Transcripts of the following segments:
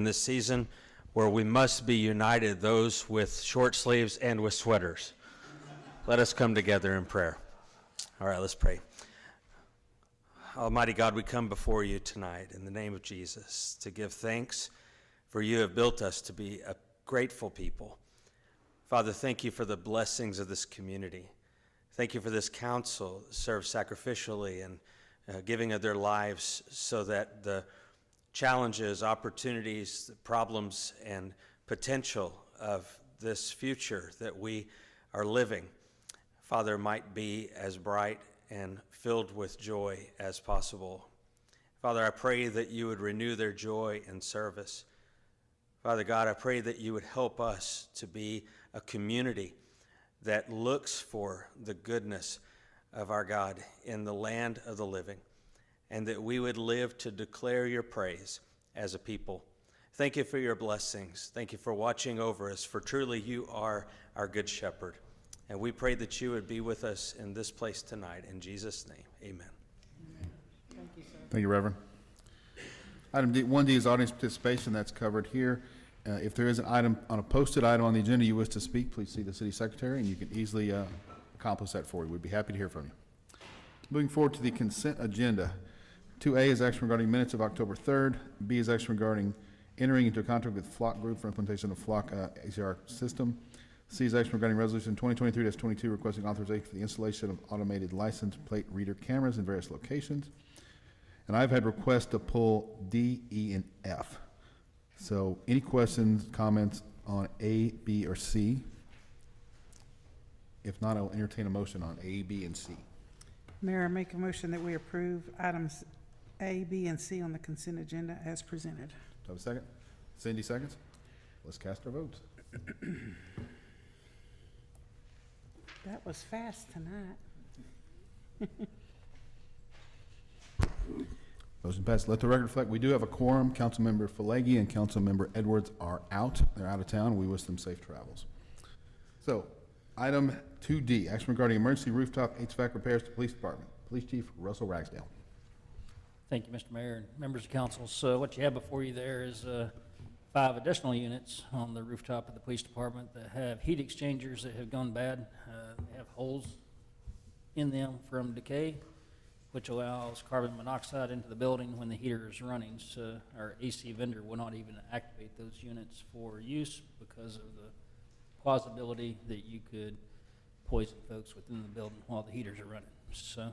in this season where we must be united, those with short sleeves and with sweaters. Let us come together in prayer. All right, let's pray. Almighty God, we come before you tonight in the name of Jesus to give thanks, for you have built us to be a grateful people. Father, thank you for the blessings of this community. Thank you for this council that serves sacrificially and giving of their lives so that the challenges, opportunities, problems, and potential of this future that we are living, Father, might be as bright and filled with joy as possible. Father, I pray that you would renew their joy and service. Father God, I pray that you would help us to be a community that looks for the goodness of our God in the land of the living, and that we would live to declare your praise as a people. Thank you for your blessings. Thank you for watching over us, for truly you are our good shepherd. And we pray that you would be with us in this place tonight. In Jesus' name, amen. Thank you, sir. Thank you, Reverend. Item 1D is audience participation. That's covered here. If there is an item on a posted item on the agenda you wish to speak, please see the city secretary, and you can easily accomplish that for you. We'd be happy to hear from you. Moving forward to the consent agenda. 2A is action regarding minutes of October 3rd. B is action regarding entering into a contract with Flock Group for implementation of Flock ACR system. C is action regarding resolution 2023-22 requesting authorization for the installation of automated license plate reader cameras in various locations. And I've had requests to pull D, E, and F. So any questions, comments on A, B, or C? If not, I'll entertain a motion on A, B, and C. Mayor, I make a motion that we approve items A, B, and C on the consent agenda as presented. Do I have a second? Cindy seconds. Let's cast our votes. That was fast tonight. Motion passed. Let the record reflect, we do have a quorum. Councilmember Falegi and Councilmember Edwards are out. They're out of town. We wish them safe travels. So, item 2D, action regarding emergency rooftop HVAC repairs to police department. Police Chief Russell Ragsdale. Thank you, Mr. Mayor and members of council. So what you have before you there is 5 additional units on the rooftop of the police department that have heat exchangers that have gone bad. They have holes in them from decay, which allows carbon monoxide into the building when the heater is running. So our AC vendor will not even activate those units for use because of the plausibility that you could poison folks within the building while the heaters are running. So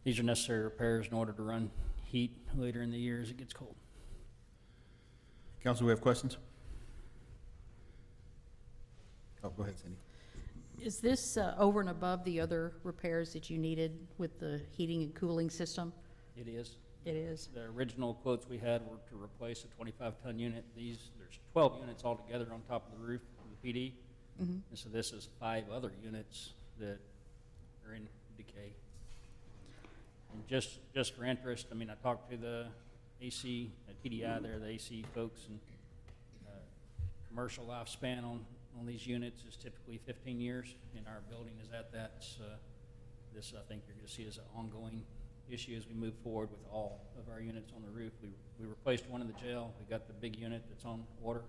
these are necessary repairs in order to run heat later in the year as it gets cold. Council, we have questions? Oh, go ahead, Cindy. Is this over and above the other repairs that you needed with the heating and cooling system? It is. It is. The original quotes we had were to replace a 25-ton unit. There's 12 units altogether on top of the roof of the PD. Mm-hmm. And so this is 5 other units that are in decay. And just for interest, I mean, I talked to the AC, TDI there, the AC folks, and commercial lifespan on these units is typically 15 years, and our building is at that. So this, I think you're going to see as an ongoing issue as we move forward with all of our units on the roof. We replaced one in the jail. We got the big unit that's on order.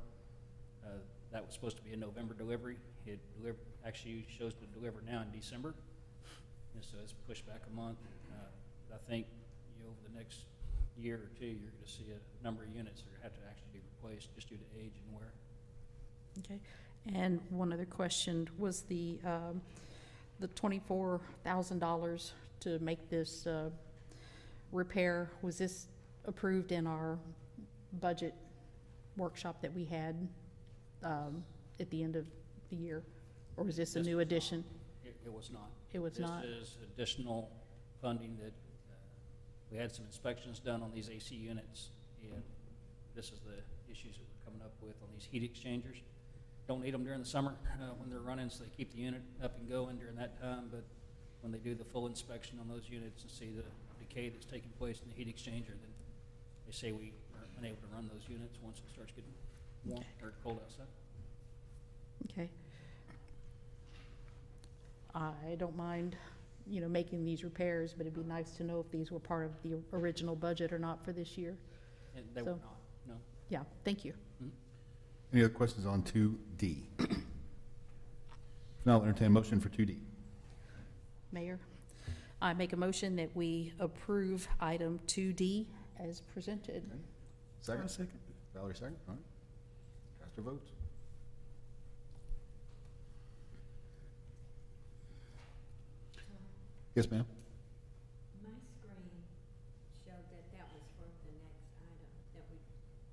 That was supposed to be a November delivery. It actually shows to deliver now in December, and so it's pushed back a month. I think over the next year or two, you're going to see a number of units that have to actually be replaced just due to age and wear. Okay. And one other question was the $24,000 to make this repair. Was this approved in our budget workshop that we had at the end of the year, or was this a new addition? It was not. It was not. This is additional funding that we had some inspections done on these AC units, and this is the issues that we're coming up with on these heat exchangers. Don't need them during the summer when they're running, so they keep the unit up and going during that time, but when they do the full inspection on those units and see the decay that's taking place in the heat exchanger, then they say we are unable to run those units once it starts getting warm or cold outside. Okay. I don't mind, making these repairs, but it'd be nice to know if these were part of the original budget or not for this year. And they were not, no. Yeah, thank you. Any other questions on 2D? Now I'll entertain a motion for 2D. Mayor, I make a motion that we approve item 2D as presented. Second? Second. Valerie, second, all right. Cast your votes. Yes, ma'am? My screen showed that that was for the next item, that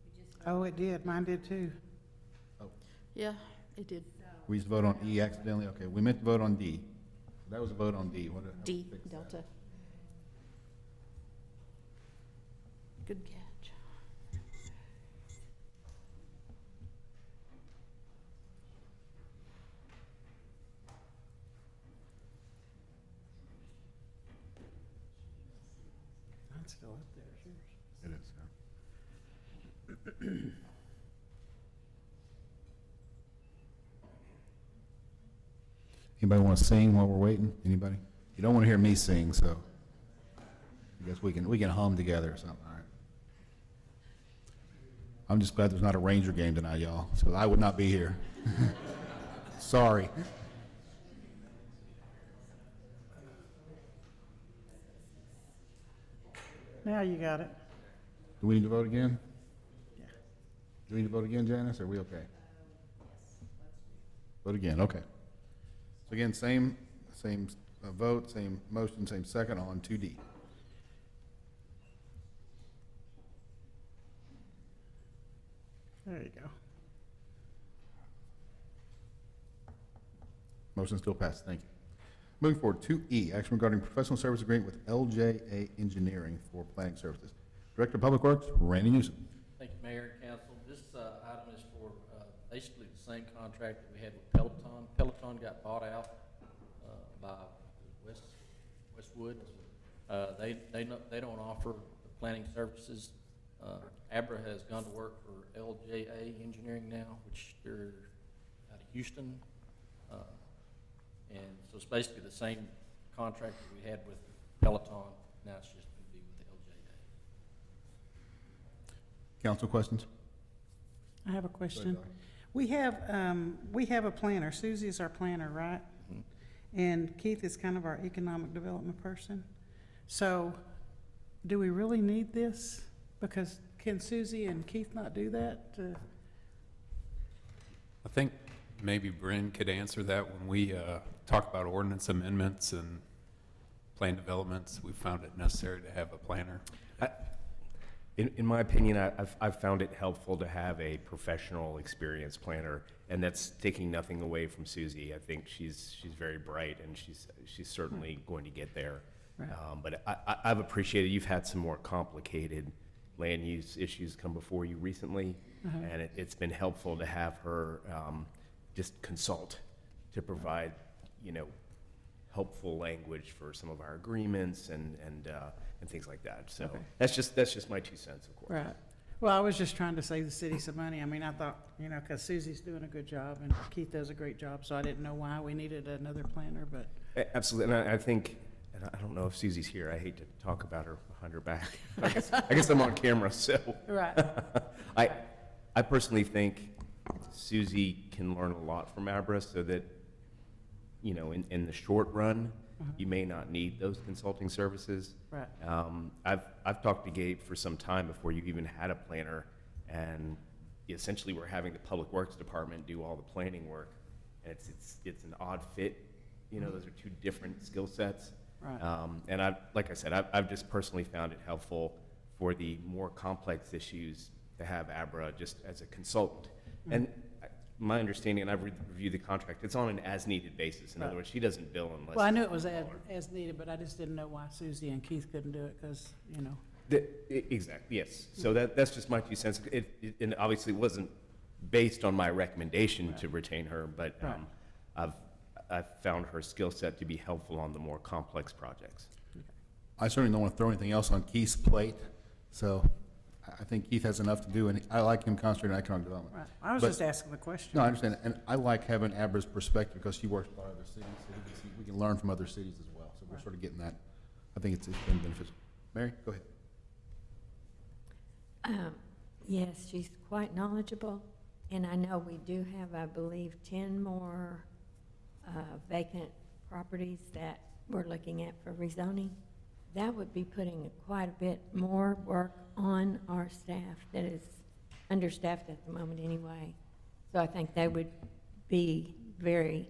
we just. Oh, it did. Mine did too. Yeah, it did. We just voted on E accidentally? Okay, we meant to vote on D. That was a vote on D. What did- D, fix that. Delta. Good catch. Mine's still up there. Yours. It is, yeah. Anybody want to sing while we're waiting? Anybody? You don't want to hear me sing, so I guess we can hum together or something, all right? I'm just glad there's not a Ranger game tonight, y'all, so I would not be here. Sorry. Now you got it. Do we need to vote again? Yeah. Do we need to vote again, Janice, or are we okay? Vote again, okay. So again, same vote, same motion, same second on 2D. There you go. Motion still passed, thank you. Moving forward, 2E, action regarding professional service agreement with LJA Engineering for planning services. Director of Public Works, Randy Newsom. Thank you, Mayor and Council. This item is for basically the same contract that we had with Peloton. Peloton got bought out by Westwood. They don't offer the planning services. Abra has gone to work for LJA Engineering now, which they're out of Houston. And so it's basically the same contract that we had with Peloton. Now it's just going to be with LJA. Council questions? I have a question. We have a planner. Susie is our planner, right? And Keith is kind of our economic development person. So do we really need this? Because can Susie and Keith not do that? I think maybe Bryn could answer that when we talk about ordinance amendments and plan developments. We found it necessary to have a planner. In my opinion, I've found it helpful to have a professional, experienced planner, and that's taking nothing away from Susie. I think she's very bright, and she's certainly going to get there. Right. But I've appreciated, you've had some more complicated land use issues come before you recently, and it's been helpful to have her just consult to provide, helpful language for some of our agreements and things like that. So Okay. that's just my 2 cents, of course. Right. Well, I was just trying to save the city some money. I mean, I thought, because Susie's doing a good job and Keith does a great job, so I didn't know why we needed another planner, but. Absolutely, and I think, and I don't know if Susie's here, I hate to talk about her behind her back. I guess I'm on camera, so. Right. I personally think Susie can learn a lot from Abra, so that, in the short run, you may not need those consulting services. Right. I've talked to Gabe for some time before you even had a planner, and essentially we're having the Public Works Department do all the planning work, and it's an odd fit. Those are two different skill sets. Right. And like I said, I've just personally found it helpful for the more complex issues to have Abra just as a consultant. And my understanding, and I've reviewed the contract, it's on an as-needed basis. In other Right. words, she doesn't bill unless. Well, I knew it was as needed, but I just didn't know why Susie and Keith couldn't do it, because, Exactly, yes. So that's just my 2 cents. And obviously it wasn't based on my recommendation to retain her, but Right. I've found her skill set to be helpful on the more complex projects. I certainly don't want to throw anything else on Keith's plate, so I think Keith has enough to do, and I like him concentrating on economic development. right. I was But- just asking the question. No, I understand, and I like having Abra's perspective because she works with other cities, so we can learn from other cities as well. So we're sort of getting that. I think it's been beneficial. Mary, go ahead. Yes, she's quite knowledgeable, and I know we do have, I believe, 10 more vacant properties that we're looking at for rezoning. That would be putting quite a bit more work on our staff that is understaffed at the moment anyway. So I think they would be very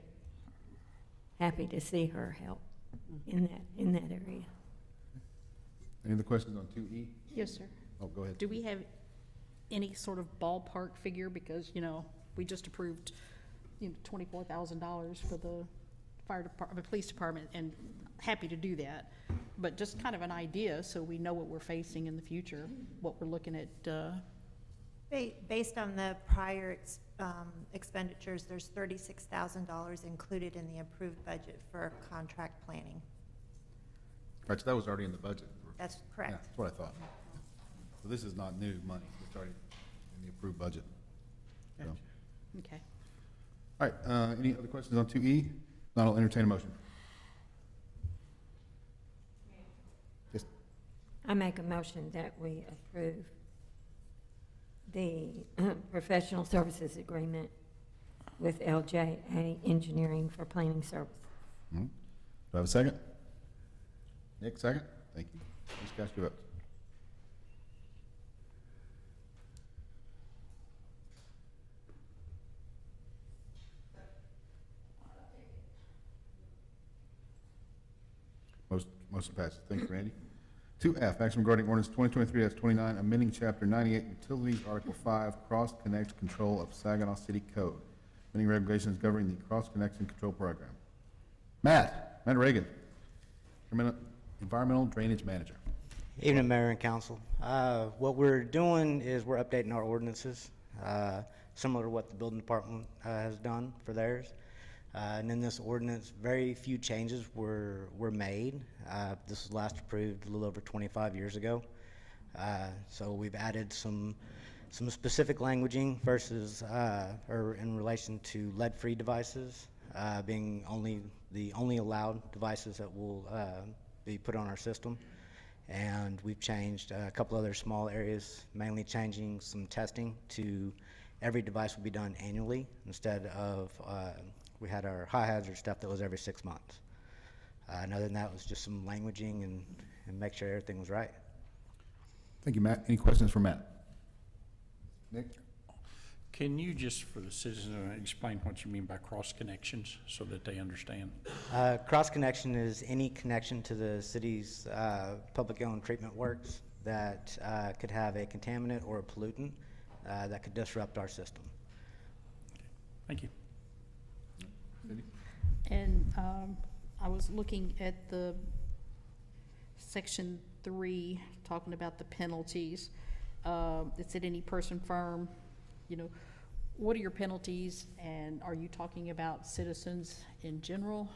happy to see her help in that area. Any other questions on 2E? Yes, sir. Oh, go ahead. Do we have any sort of ballpark figure? Because, we just approved, $24,000 for the fire department, police department, and happy to do that. But just kind of an idea, so we know what we're facing in the future, what we're looking at, Based on the prior expenditures, there's $36,000 included in the approved budget for contract planning. Right, so that was already in the budget. That's Yeah, correct. that's what I thought. So this is not new money, it's already in the approved budget. So, Gotcha. okay. all right, any other questions on 2E? Not, I'll entertain a motion. Yes, I make a motion that we approve the professional services agreement with LJA Engineering for planning service. do I have a second? Nick, second? Thank you. Please cast your votes. Motion passes. Thank you, Randy. 2F, action regarding ordinance 2023-29, amending chapter 98 utilities, article 5, cross-connect control of Saginaw City Code, amending regulations governing the cross-connection control program. Matt Reagan, environmental drainage manager. Evening, Mayor and Council. What we're doing is we're updating our ordinances, similar to what the building department has done for theirs. And in this ordinance, very few changes were made. This was last approved a little over 25 years ago. So we've added some specific languaging versus, or in relation to lead-free devices, being the only allowed devices that will be put on our system. And we've changed a couple other small areas, mainly changing some testing to every device will be done annually instead of, we had our high hazard stuff that was every 6 months. And other than that, it was just some languaging and make sure everything was right. Thank you, Matt. Any questions for Matt? Nick? Can you just, for the citizens, explain what you mean by cross connections so that they understand? Cross connection is any connection to the city's public owned treatment works that could have a contaminant or a pollutant that could disrupt our system. Thank you. And I was looking at the section 3, talking about the penalties. It said any person, firm, what are your penalties, and are you talking about citizens in general?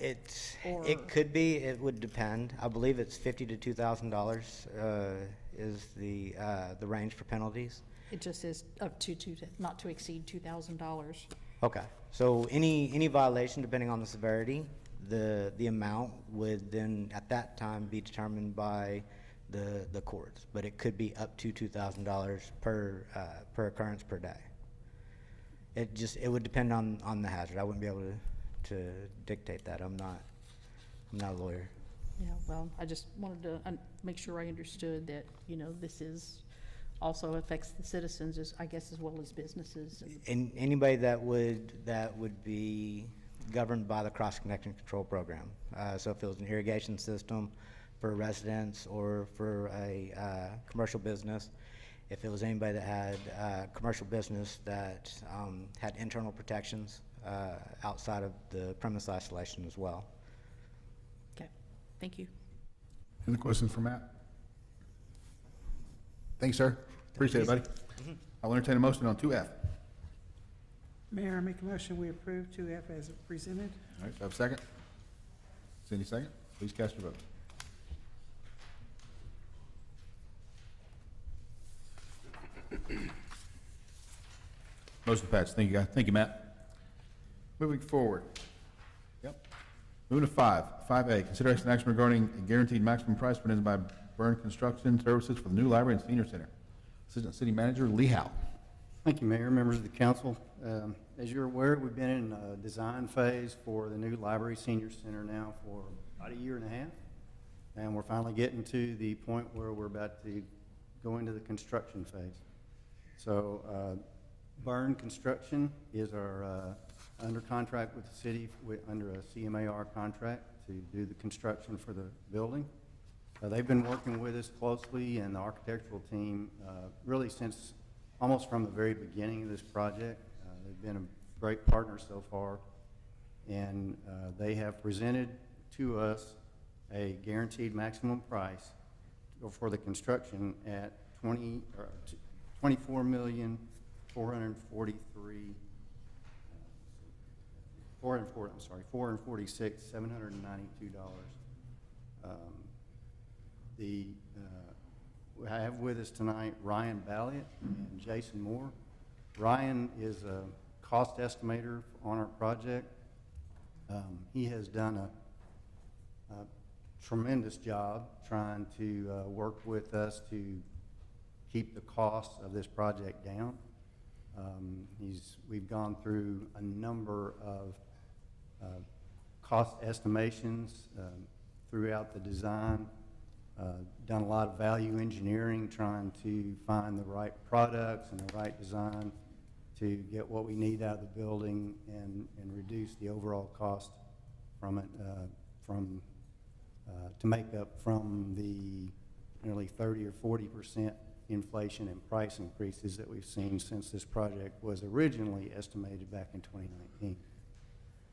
It could be. It would depend. I believe it's $50 to $2,000 is the range for penalties. It just says up to not to exceed $2,000. Okay. So any violation, depending on the severity, the amount would then at that time be determined by the courts, but it could be up to $2,000 per occurrence per day. It would depend on the hazard. I wouldn't be able to dictate that. I'm not a lawyer. Yeah, well, I just wanted to make sure I understood that, this is also affects the citizens as well as businesses. And anybody that would be governed by the cross-connecting control program. So if it was an irrigation system for residents or for a commercial business, if it was anybody that had commercial business that had internal protections outside of the premise isolation as well. Okay, thank you. Any questions for Matt? Thanks, sir. Appreciate it, buddy. I'll entertain a motion on 2F. Mayor, I make a motion, we approve 2F as presented. All right, do I have a second? Cindy, second. Please cast your vote. Motion passed. Thank you, guys. Thank you, Matt. Moving forward. Yep. Moving to 5A, consideration and action regarding a guaranteed maximum price presented by Byrne Construction Services for the new library and senior center. Assistant City Manager Lee Howe. Thank you, Mayor, members of the council. As you're aware, we've been in a design phase for the new library senior center now for about a year and a half. And we're finally getting to the point where we're about to go into the construction phase. So Byrne Construction is our under contract with the city under a CMAR contract to do the construction for the building. They've been working with us closely, and the architectural team really since almost from the very beginning of this project. They've been a great partner so far, and they have presented to us a guaranteed maximum price for the construction at $446,792. I have with us tonight Ryan Balliott and Jason Moore. Ryan is a cost estimator on our project. He has done a tremendous job trying to work with us to keep the cost of this project down. We've gone through a number of cost estimations throughout the design, done a lot of value engineering, trying to find the right products and the right design to get what we need out of the building and reduce the overall cost from it, to make up from the nearly 30 or 40% inflation and price increases that we've seen since this project was originally estimated back in 2019.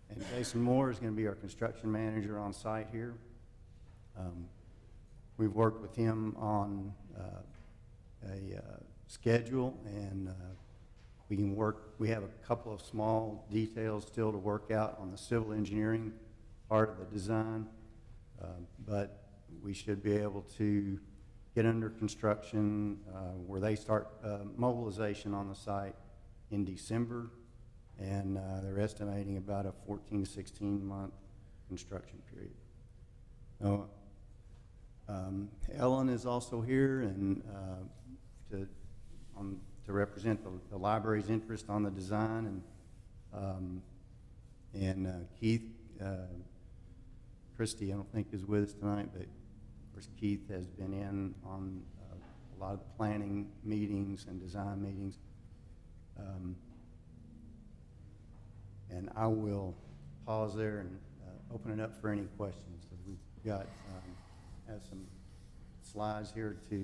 And Jason Moore is going to be our construction manager on site here. We've worked with him on a schedule, and we have a couple of small details still to work out on the civil engineering part of the design, but we should be able to get under construction where they start mobilization on the site in December, and they're estimating about a 14 to 16 month construction period. Now, Ellen is also here and to represent the library's interest on the design, and Keith Christie, I don't think is with us tonight, but of course Keith has been in on a lot of the planning meetings and design meetings. And I will pause there and open it up for any questions. We've got have some slides here to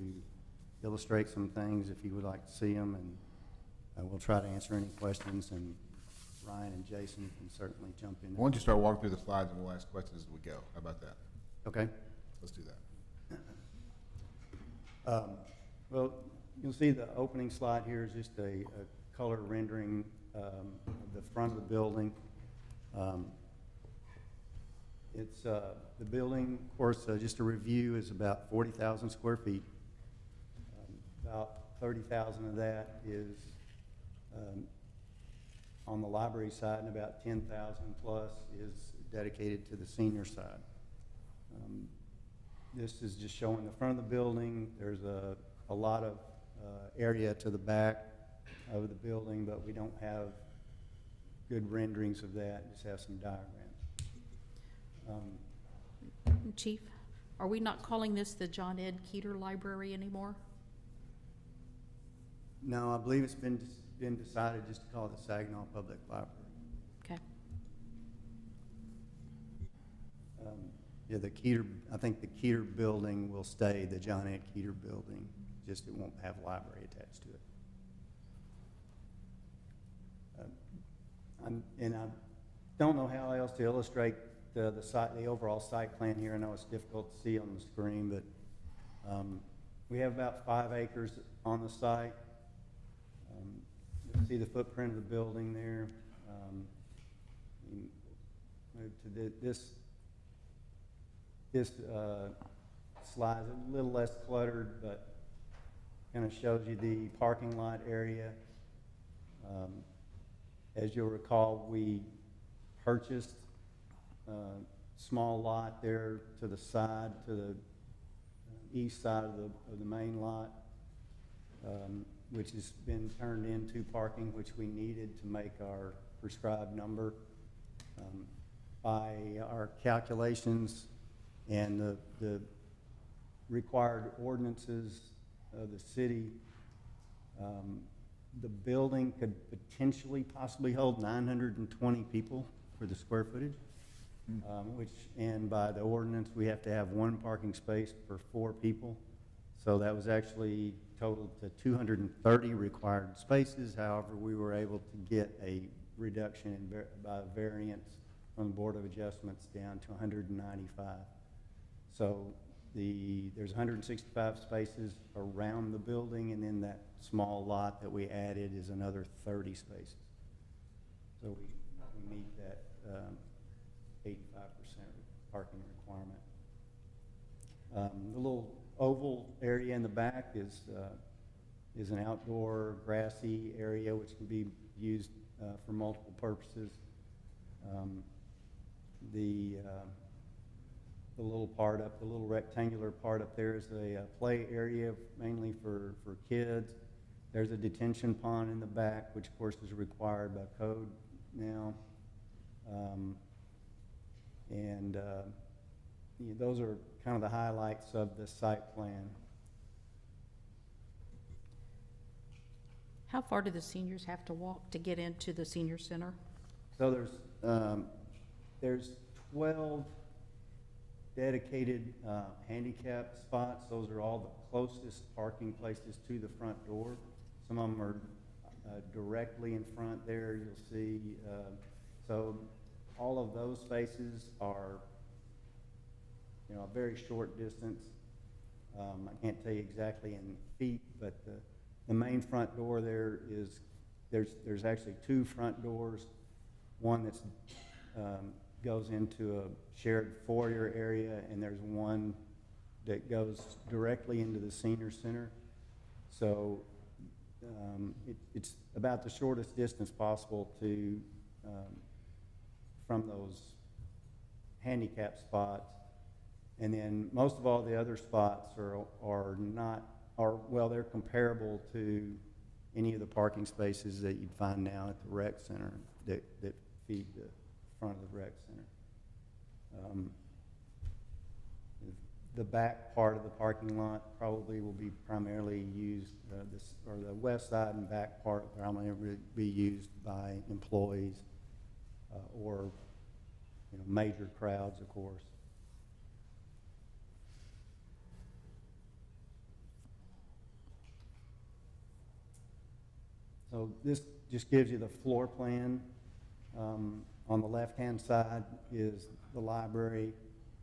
illustrate some things if you would like to see them, and we'll try to answer any questions, and Ryan and Jason can certainly jump in. Why don't you start walking through the slides and we'll ask questions as we go? How about that? Okay. Let's do that. Well, you'll see the opening slide here is just a color rendering of the front of the building. It's the building, of course, just a review, is about 40,000 square feet. About 30,000 of that is on the library side, and about 10,000 plus is dedicated to the senior side. This is just showing the front of the building. There's a lot of area to the back of the building, but we don't have good renderings of that, just have some diagrams. Chief, are we not calling this the John Ed Keeter Library anymore? No, I believe it's been decided just to call it the Saginaw Public Library. Okay. Yeah, I think the Keeter building will stay the John Ed Keeter building, just it won't have a library attached to it. And I don't know how else to illustrate the overall site plan here. I know it's difficult to see on the screen, but we have about 5 acres on the site. You see the footprint of the building there. Move to this slide is a little less cluttered, but kind of shows you the parking lot area. As you'll recall, we purchased a small lot there to the side, to the east side of the main lot, which has been turned into parking, which we needed to make our prescribed number. By our calculations and the required ordinances of the city, the building could potentially possibly hold 920 people for the square footage, and by the ordinance, we have to have one parking space per 4 people. So that was actually totaled to 230 required spaces. However, we were able to get a reduction by variance from the Board of Adjustments down to 195. So there's 165 spaces around the building, and then that small lot that we added is another 30 spaces. So we meet that 85% parking requirement. The little oval area in the back is an outdoor grassy area which can be used for multiple purposes. The little rectangular part up there is a play area mainly for kids. There's a detention pond in the back, which of course is required by code now. Those are kind of the highlights of the site plan. How far do the seniors have to walk to get into the senior center? So there's 12 dedicated handicap spots. Those are all the closest parking places to the front door. Some of them are directly in front there, you'll see. So all of those spaces are, a very short distance. I can't tell you exactly in feet, but the main front door there is, there's actually 2 front doors. One that's goes into a shared foyer area, and there's one that goes directly into the senior center. So it's about the shortest distance possible to from those handicap spots. And then most of all the other spots they're comparable to any of the parking spaces that you'd find now at the rec center that feed the front of the rec center. The back part of the parking lot probably will be primarily used, the west side and back part primarily be used by employees or major crowds, of course. So this just gives you the floor plan. On the left-hand side is the library.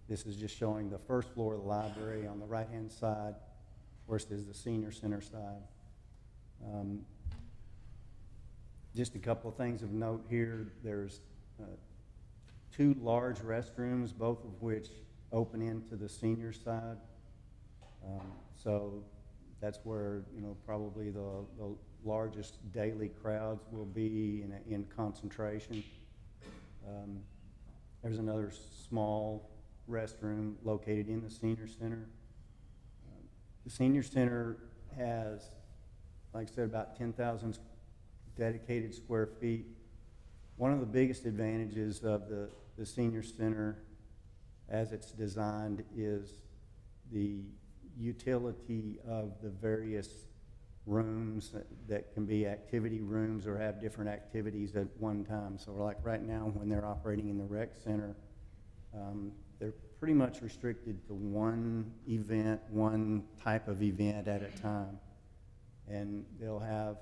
This is just showing the first floor of the library. On the right-hand side, of course, is the senior center side. Just a couple of things of note here. There's 2 large restrooms, both of which open into the senior side. So that's where, probably the largest daily crowds will be in concentration. There's another small restroom located in the senior center. The senior center has, like I said, about 10,000 dedicated square feet. One of the biggest advantages of the senior center as it's designed is the utility of the various rooms that can be activity rooms or have different activities at one time. So like right now when they're operating in the rec center, they're pretty much restricted to one event, one type of event at a time. And they'll have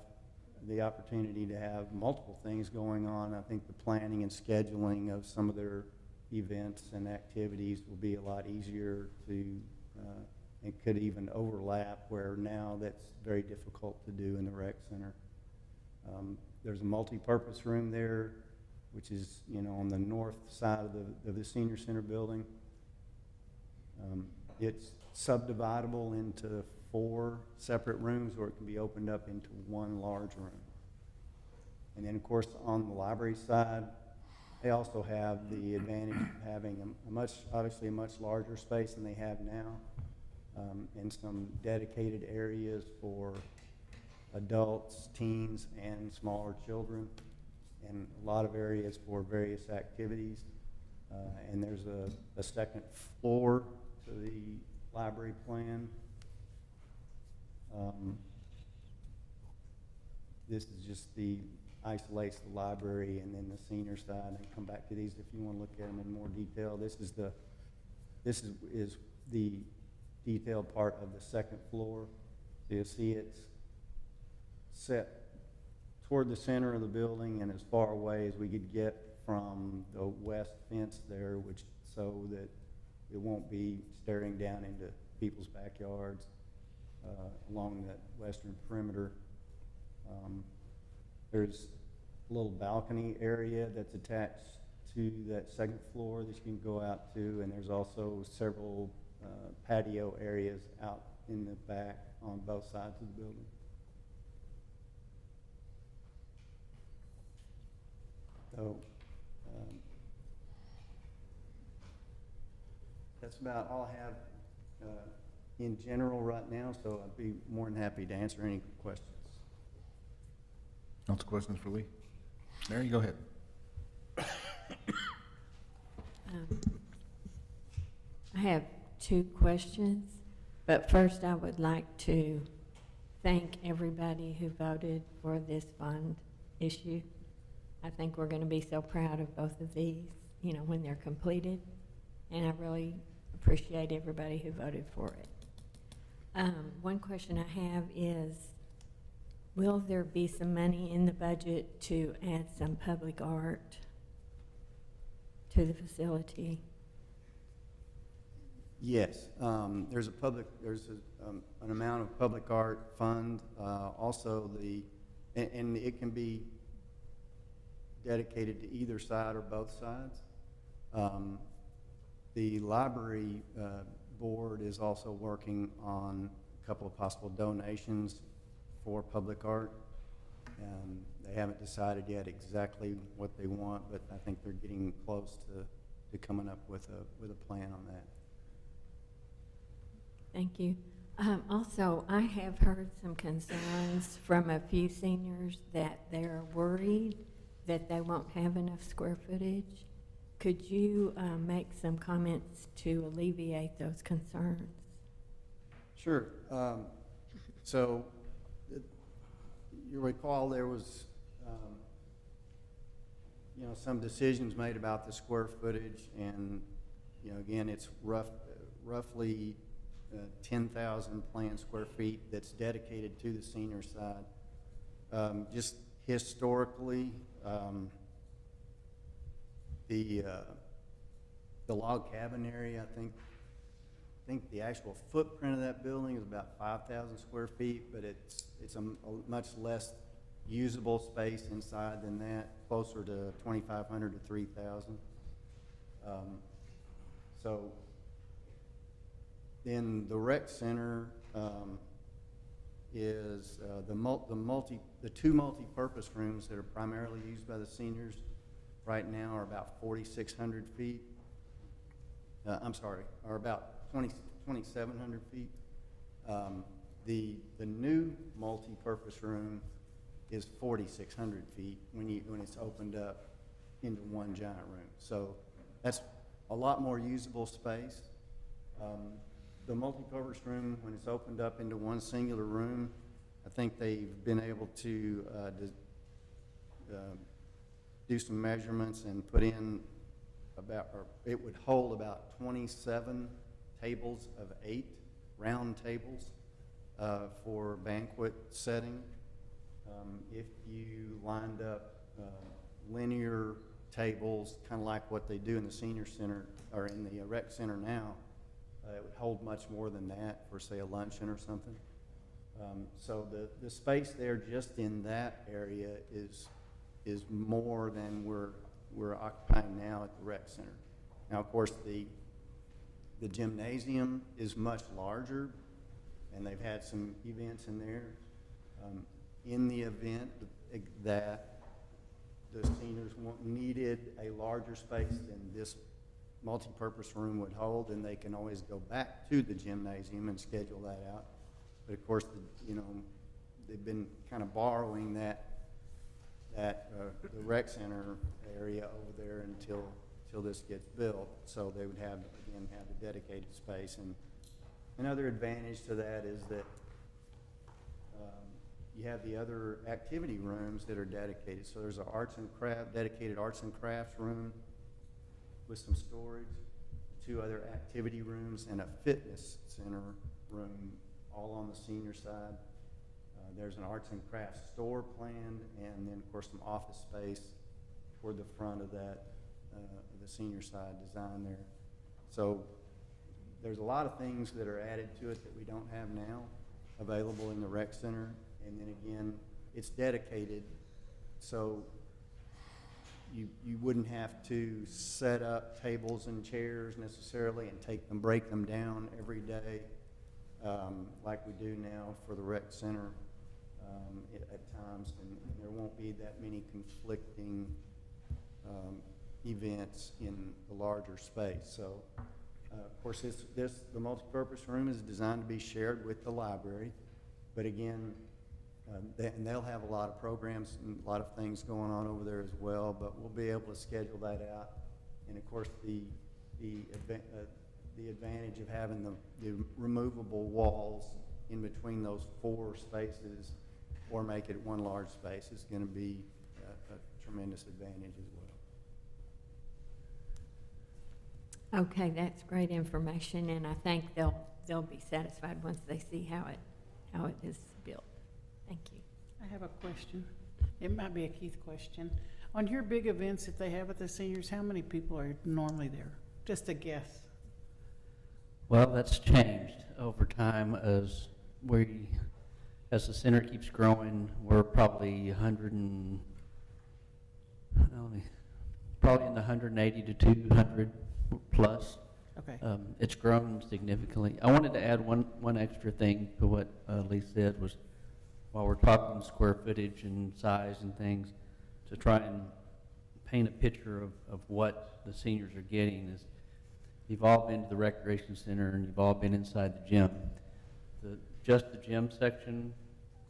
the opportunity to have multiple things going on. I think the planning and scheduling of some of their events and activities will be a lot easier to, and could even overlap, where now that's very difficult to do in the rec center. There's a multi-purpose room there, which is, on the north side of the senior center building. It's subdividable into 4 separate rooms, or it can be opened up into one large room. And then, of course, on the library side, they also have the advantage of having obviously a much larger space than they have now, and some dedicated areas for adults, teens, and smaller children, and a lot of areas for various activities. And there's a second floor to the library plan. This is just isolates the library and then the senior side, and come back to these if you want to look at them in more detail. This is the detailed part of the second floor. So you'll see it's set toward the center of the building and as far away as we could get from the west fence there, which so that it won't be staring down into people's backyards along that western perimeter. There's a little balcony area that's attached to that second floor that you can go out to, and there's also several patio areas out in the back on both sides of the building. So that's about all I have in general right now, so I'd be more than happy to answer any questions. Council questions for Lee? Mary, go ahead. I have 2 questions, but first I would like to thank everybody who voted for this bond issue. I think we're going to be so proud of both of these, you know, when they're completed, and I really appreciate everybody who voted for it. One question I have is, will there be some money in the budget to add some public art to the facility? Yes, there's an amount of public art fund. Also, and it can be dedicated to either side or both sides. The library board is also working on a couple of possible donations for public art. They haven't decided yet exactly what they want, but I think they're getting close to coming up with a plan on that. Thank you. Also, I have heard some concerns from a few seniors that they're worried that they won't have enough square footage. Could you make some comments to alleviate those concerns? Sure. So you recall there was some decisions made about the square footage, and again, it's roughly 10,000 planned square feet that's dedicated to the senior side. Just historically, the log cabin area, I think the actual footprint of that building is about 5,000 square feet, but it's a much less usable space inside than that, closer to 2,500 to 3,000. So then the rec center is the 2 multi-purpose rooms that are primarily used by the seniors right now are about 4,600 feet. Are about 2,700 feet. The new multi-purpose room is 4,600 feet when it's opened up into one giant room. So that's a lot more usable space. The multi-purpose room, when it's opened up into one singular room, I think they've been able to do some measurements and put in it would hold about 27 tables of 8 round tables for banquet setting. If you lined up linear tables, kind of like what they do in the senior center or in the rec center now, it would hold much more than that for, say, a luncheon or something. So the space there just in that area is more than we're occupying now at the rec center. Now, of course, the gymnasium is much larger, and they've had some events in there. In the event that the seniors needed a larger space than this multi-purpose room would hold, and they can always go back to the gymnasium and schedule that out. But of course, they've been kind of borrowing the rec center area over there until this gets built. So they would have, again, have the dedicated space. And another advantage to that is that you have the other activity rooms that are dedicated. So there's a dedicated arts and crafts room with some storage, 2 other activity rooms, and a fitness center room, all on the senior side. There's an arts and crafts store planned, and then, of course, some office space toward the front of that, the senior side design there. So there's a lot of things that are added to it that we don't have now available in the rec center. And then again, it's dedicated, so you wouldn't have to set up tables and chairs necessarily and break them down every day like we do now for the rec center at times, and there won't be that many conflicting events in the larger space. So, of course, the multipurpose room is designed to be shared with the library, but again, and they'll have a lot of programs and a lot of things going on over there as well, but we'll be able to schedule that out. And of course, the advantage of having the removable walls in between those 4 spaces, or make it one large space, is going to be a tremendous advantage as well. Okay, that's great information, and I think they'll be satisfied once they see how it is built. Thank you. I have a question. It might be a Keith question. On your big events that they have at the seniors, how many people are normally there? Just a guess. Well, that's changed over time as the center keeps growing. We're probably probably in the 180 to 200 plus. Okay. It's grown significantly. I wanted to add one extra thing to what Lee said, was while we're talking square footage and size and things, to try and paint a picture of what the seniors are getting is, you've all been to the recreation center and you've all been inside the gym. Just the gym section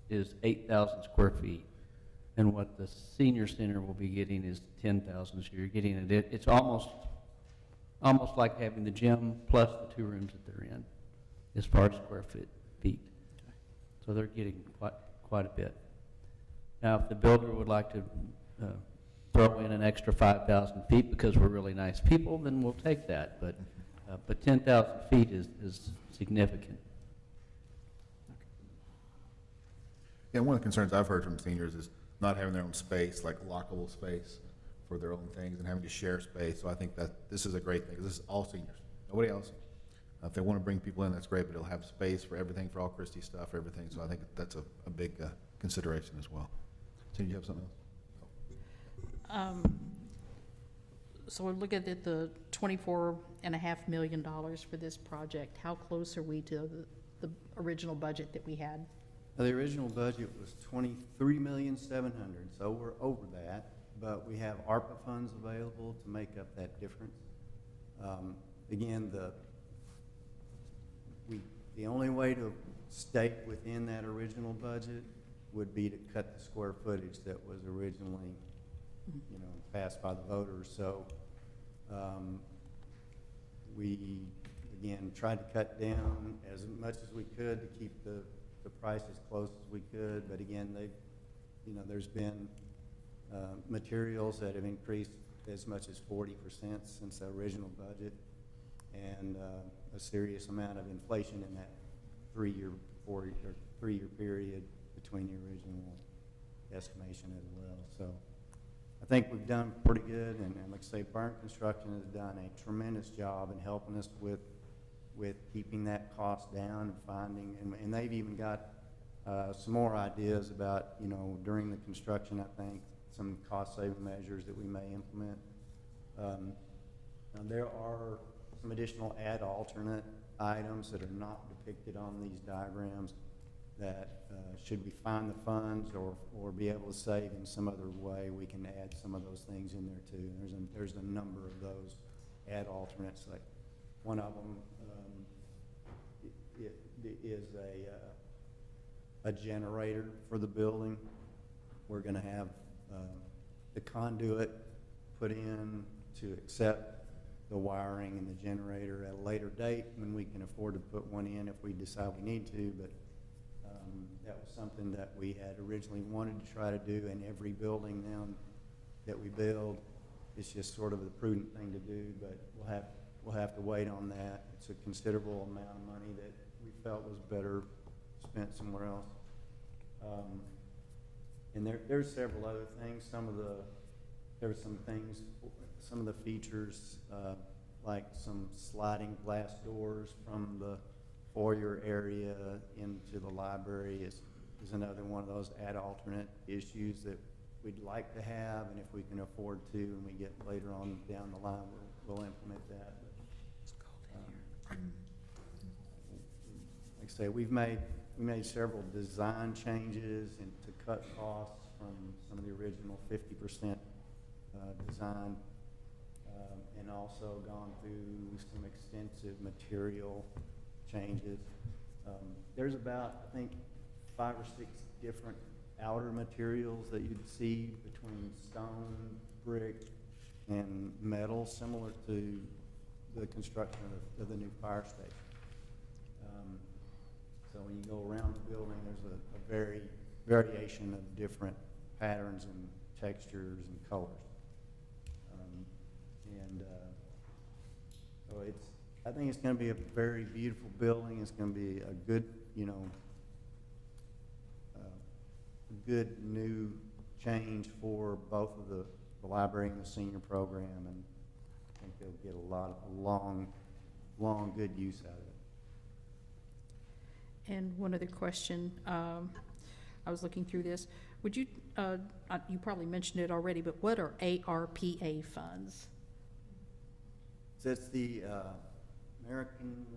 is 8,000 square feet. And what the senior center will be getting is 10,000, so you're getting it. It's almost like having the gym plus the 2 rooms that they're in, as far as square feet. So they're getting quite a bit. Now, if the builder would like to throw in an extra 5,000 feet because we're really nice people, then we'll take that. But 10,000 feet is significant. Yeah, one of the concerns I've heard from seniors is not having their own space, like lockable space for their own things, and having to share space. So I think that this is a great thing. This is all seniors, nobody else. If they want to bring people in, that's great, but it'll have space for everything, for all Christie stuff, everything. So I think that's a big consideration as well. So you have something else? So we're looking at the $24.5 million for this project. How close are we to the original budget that we had? The original budget was $23,700,000, so we're over that, but we have ARPA funds available to make up that difference. Again, the only way to stay within that original budget would be to cut the square footage that was originally, passed by the voters. So we, again, tried to cut down as much as we could to keep the price as close as we could. But again, there's been materials that have increased as much as 40% since the original budget, and a serious amount of inflation in that 3-year period between the original estimation as well. So I think we've done pretty good, and like I say, Burn Construction has done a tremendous job in helping us with keeping that cost down and finding, and they've even got some more ideas about, during the construction, I think, some cost-saving measures that we may implement. There are some additional alternate items that are not depicted on these diagrams that should we find the funds or be able to save in some other way, we can add some of those things in there too. And there's a number of those alternates. Like one of them is a generator for the building. We're gonna have the conduit put in to accept the wiring and the generator at a later date when we can afford to put one in if we decide we need to, but that was something that we had originally wanted to try to do in every building now that we build. It's just sort of the prudent thing to do, but we'll have to wait on that. It's a considerable amount of money that we felt was better spent somewhere else. And there's several other things. Some of the features, like some sliding glass doors from the foyer area into the library is another one of those ad alternate issues that we'd like to have, and if we can afford to, and we get later on down the line, we'll implement that. But, like I say, we made several design changes and to cut costs from some of the original 50% design, and also gone through some extensive material changes. There's about, I think, 5 or 6 different outer materials that you'd see between stone, brick, and metal, similar to the construction of the new fire station. So when you go around the building, there's a variation of different patterns and textures and colors. So I think it's going to be a very beautiful building. It's going to be a good, good new change for both of the library and the senior program, and I think they'll get a long, good use out of it. And one other question, I was looking through this. Would you, you probably mentioned it already, but what are ARPA funds? So it's the American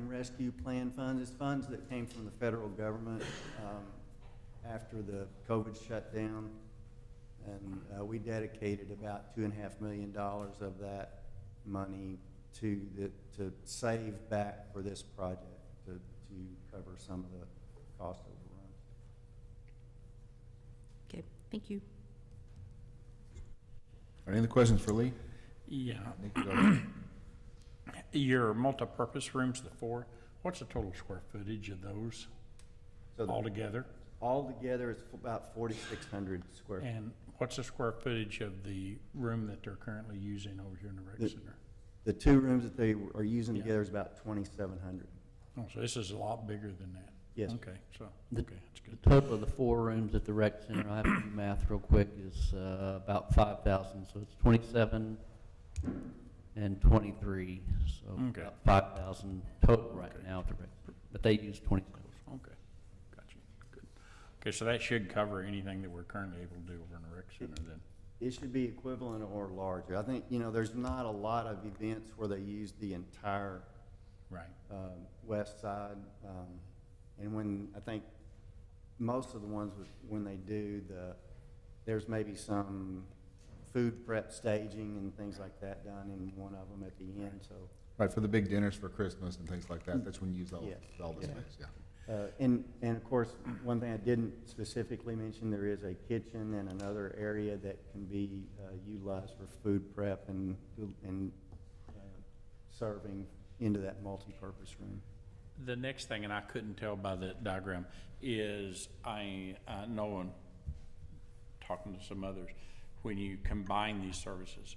Rescue Plan funds. It's funds that came from the federal government after the COVID shutdown, and we dedicated about $2.5 million of that money to save back for this project to cover some of the cost overruns. Okay, thank you. Are any other questions for Lee? Yeah. Nick, go ahead. Your multipurpose rooms, the 4, what's the total square footage of those So altogether? Altogether, it's about 4,600 square feet. And what's the square footage of the room that they're currently using over here in the rec center? The 2 rooms that they are using together is about 2,700. Oh, so this is a lot bigger than that? Yes. Okay, so, The- okay, that's good. The total of the 4 rooms at the rec center, I have to do math real quick, is about 5,000, so it's 27 and 23, so Okay. about 5,000 total right Okay. now at the rec, but they use 27. Okay, gotcha, good. Okay, so that should cover anything that we're currently able to do over in the rec center then? It should be equivalent or larger. I think, there's not a lot of events where they use the entire Right. west side. And I think most of the ones when they do, there's maybe some food prep staging and things like that done in one of them at the end, so. Right, for the big dinners for Christmas and things like that, that's when you use all Yes. the Yeah. space, yeah. And of course, one thing I didn't specifically mention, there is a kitchen and another area that can be utilized for food prep and serving into that multi-purpose room. The next thing, and I couldn't tell by the diagram, is I know, and talking to some others, when you combine these services,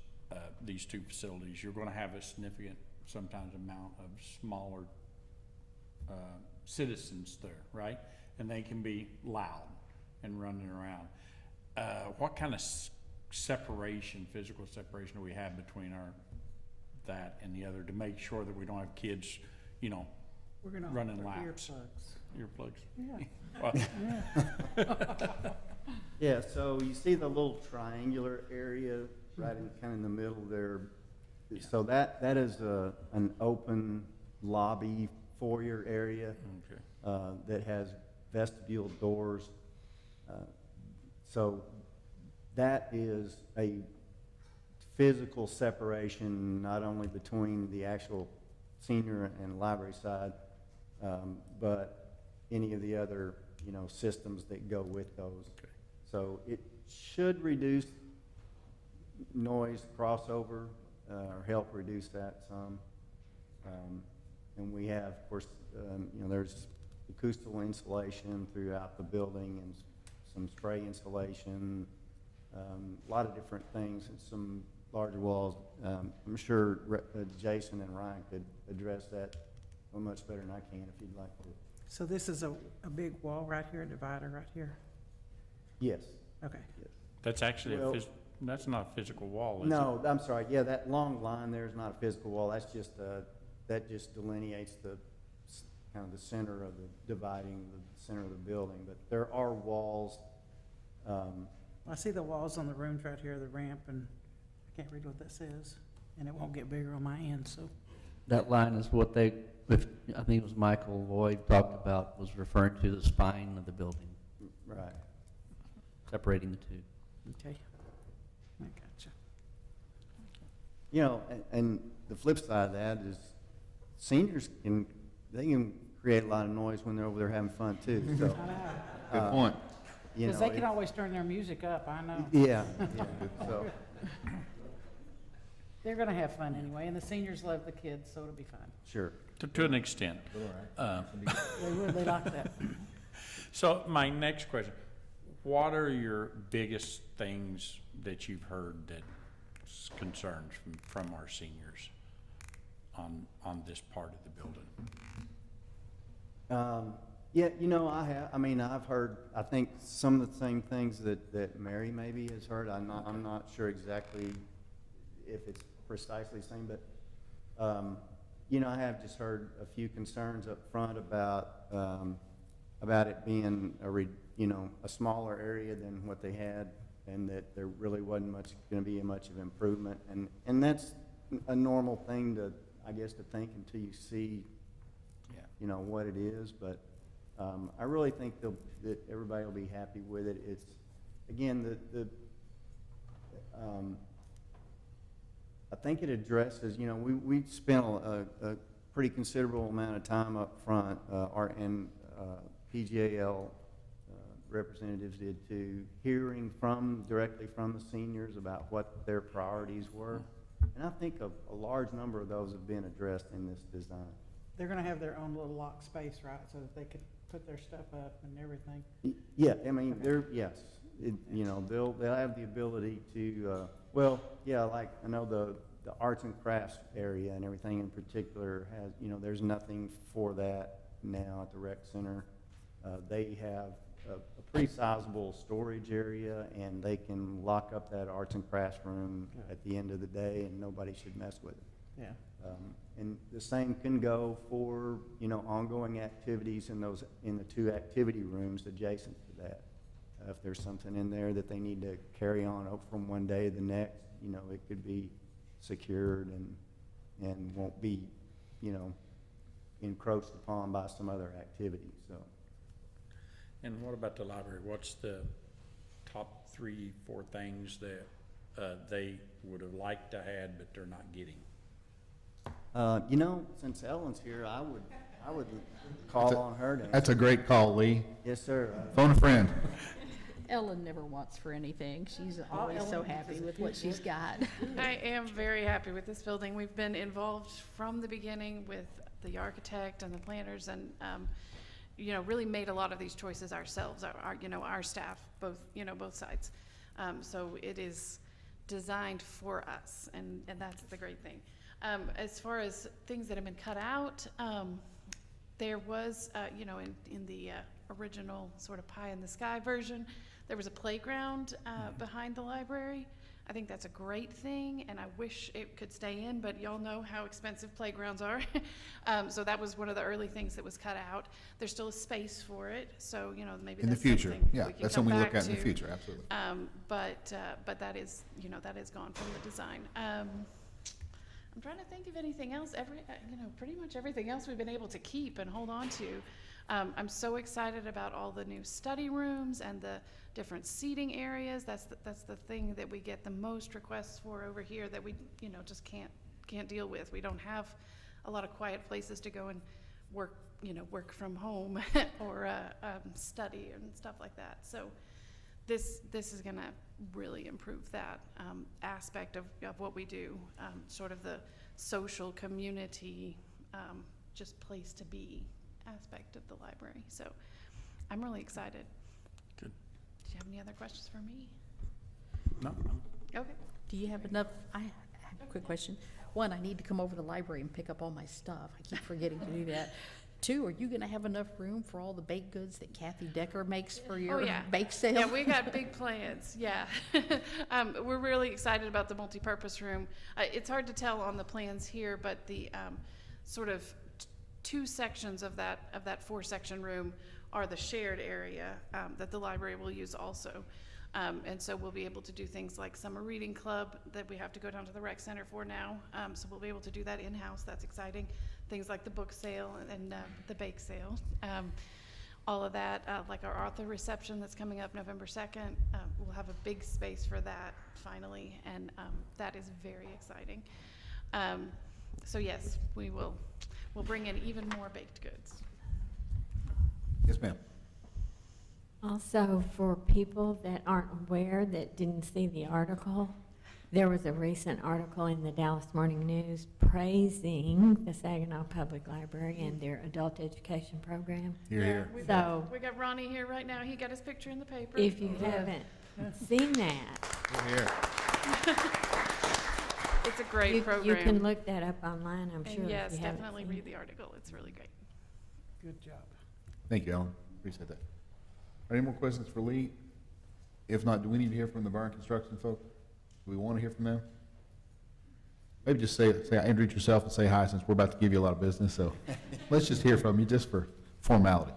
these 2 facilities, you're gonna have a significant, sometimes amount of smaller citizens there, right? And they can be loud and running around. What kind of separation, physical separation do we have between that and the other to make sure that we don't have kids, We're gonna running offer laps? earplugs. Earplugs? Yeah. Well, Yeah, so you see the little triangular area right in kind of in the middle there. So that is an open lobby foyer area okay. that has vestibule doors. So that is a physical separation, not only between the actual senior and library side, but any of the other, you know, systems that go with those. So it should reduce noise crossover, or help reduce that some. And we have, of course, you know, there's acoustical insulation throughout the building and some spray insulation, a lot of different things, and some larger walls. I'm sure Jason and Ryan could address that much better than I can if you'd like to. So this is a big wall right here, a divider right here? Yes. Okay. Yes. That's actually Well- that's not a physical wall, is it? No, I'm sorry. Yeah, that long line there is not a physical wall. That's just, that just delineates the, kind of the center of the, dividing the center of the building. But there are walls, I see the walls on the rooms right here, the ramp, and I can't read what that says, and it won't get bigger on my end, so. That line is what they, I think it was Michael Lloyd talked about, was referring to the spine of the building, right. separating the two. Okay. I gotcha. You know, and the flip side of that is seniors they can create a lot of noise when they're over there having fun too, so. I know. Good point. You Because know, they can always turn their music up, I know. Yeah, so, They're gonna have fun anyway, and the seniors love the kids, so it'll be fine. sure. To an extent. They really like that. So my next question, what are your biggest things that you've heard that's concerns from our seniors on this part of the building? Yeah, you know, I've heard, I think some of the same things that Mary maybe has heard. I'm not sure exactly if it's precisely the same, but, you know, I have just heard a few concerns up front about it being a smaller area than what they had, and that there really wasn't gonna be much of improvement. And that's a normal thing to, I guess, to think until you see, you know, what it is, but I really think that everybody will be happy with it. It's, again, I think it addresses, you know, we spent a pretty considerable amount of time up front, PGAL representatives did too, hearing directly from the seniors about what their priorities were. And I think a large number of those have been addressed in this design. They're gonna have their own little locked space, right, so that they could put their stuff up and everything? Yeah, I mean, you know, they'll have the ability to, well, yeah, like, I know the arts and crafts area and everything in particular has, you know, there's nothing for that now at the rec center. They have a pretty sizable storage area, and they can lock up that arts and crafts room at the end of the day, and nobody should mess with it. Yeah. And the same can go for, you know, ongoing activities in the two activity rooms adjacent to that. If there's something in there that they need to carry on from one day to the next, you know, it could be secured and won't be, you know, encroached upon by some other activity, so. And what about the library? What's the top 3, 4 things that they would have liked to had but they're not getting? You know, since Ellen's here, I would call on her to. That's a great call, Lee. Yes, sir. Phone a friend. Ellen never wants for anything. She's always so happy with what she's got. I am very happy with this building. We've been involved from the beginning with the architect and the planners, and you know, really made a lot of these choices ourselves. Our staff, both sides. So it is designed for us, and that's the great thing. As far as things that have been cut out, there was, in the original sort of pie in the sky version, there was a playground behind the library. I think that's a great thing, and I wish it could stay in, but y'all know how expensive playgrounds are. So that was one of the early things that was cut out. There's still a space for it, so, you know, maybe In the that's future, something yeah, we can that's come something we back look at in the to. future, absolutely. But that is, that is gone from the design. I'm trying to think of anything else. Pretty much everything else we've been able to keep and hold on to. I'm so excited about all the new study rooms and the different seating areas. That's the thing that we get the most requests for over here that we, just can't deal with. We don't have a lot of quiet places to go and work work from home or study and stuff like that. So this is going to really improve that aspect of what we do, sort of the social community, just place to be aspect of the library. So I'm really excited. Good. Do you have any other questions for me? No. Okay. Do you have enough, I have a quick question. One, I need to come over to the library and pick up all my stuff. I keep forgetting to do that. Two, are you gonna have enough room for all the baked goods that Kathy Decker makes for your yeah. bake sale? Yeah, we got big plans, yeah. We're really excited about the multipurpose room. It's hard to tell on the plans here, but the sort of two sections of that 4-section room are the shared area that the library will use also. And so we'll be able to do things like summer reading club that we have to go down to the rec center for now. So we'll be able to do that in-house. That's exciting. Things like the book sale and the bake sale. All of that, like our author reception that's coming up November 2nd. We'll have a big space for that finally, and that is very exciting. So yes, we'll bring in even more baked goods. Yes, ma'am. Also, for people that aren't aware, that didn't see the article, there was a recent article in the Dallas Morning News praising the Saginaw Public Library and their adult education program. Here, here. We So- got Ronnie here right now. He got his picture in the paper. If you haven't seen that, Here, here. It's a great you program. can look that up online, I'm And sure. if yes, you haven't definitely seen read it. the article. It's really great. Good job. Thank you, Ellen. Appreciate that. Are any more questions for Lee? If not, do we need to hear from the Byrne Construction folks? Do we want to hear from them? Maybe just introduce yourself and say hi, since we're about to give you a lot of business, so let's just hear from you just for formality.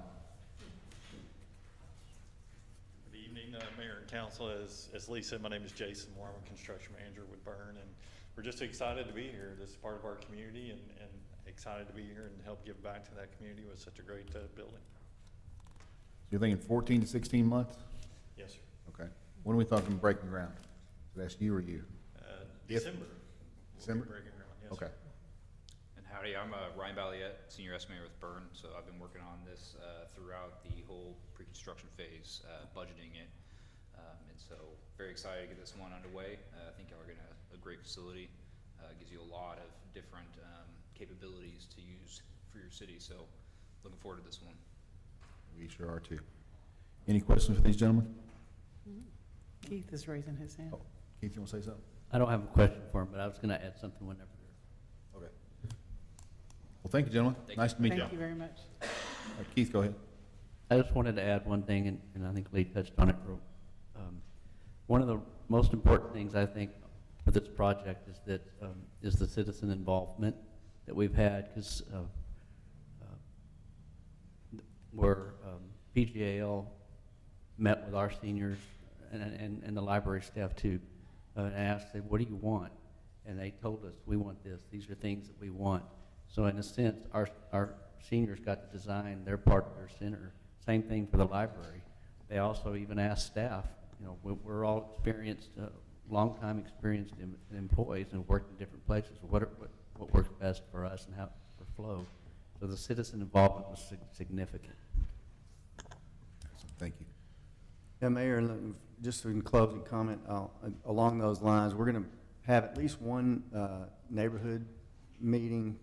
Good evening, Mayor and Council. As Lee said, my name is Jason Moore. I'm a construction manager with Byrne, and we're just excited to be here. This is part of our community, and excited to be here and help give back to that community with such a great building. You're thinking 14 to 16 months? Yes, sir. Okay. When are we talking breaking ground? So that's you or you? December. December? We'll be breaking ground, yes, Okay. sir. And howdy, I'm Ryan Balliet, Senior Estimator with Byrne, so I've been working on this throughout the whole pre-construction phase, budgeting it. And so very excited to get this one underway. I think y'all are gonna have a great facility. Gives you a lot of different capabilities to use for your city, so looking forward to this one. We sure are too. Any questions for these gentlemen? Keith is raising his hand. Oh, Keith, you want to say something? I don't have a question for him, but I was gonna add something whenever they're. Okay. Well, thank you, gentlemen. Thank Nice to meet you. Thank you very much. All right, Keith, go ahead. I just wanted to add one thing, and I think Lee touched on it. One of the most important things, I think, for this project is that, is the citizen involvement that we've had, because where PGAL met with our seniors and the library staff too, and asked them, what do you want? And they told us, we want this, these are things that we want. So in a sense, our seniors got to design their part of their center. Same thing for the library. They also even asked staff, you know, we're all experienced, long-time experienced employees and worked in different places. What works best for us and how for flow? So the citizen involvement was significant. Thank you. Yeah, Mayor, and just in closing comment, along those lines, we're going to have at least one neighborhood meeting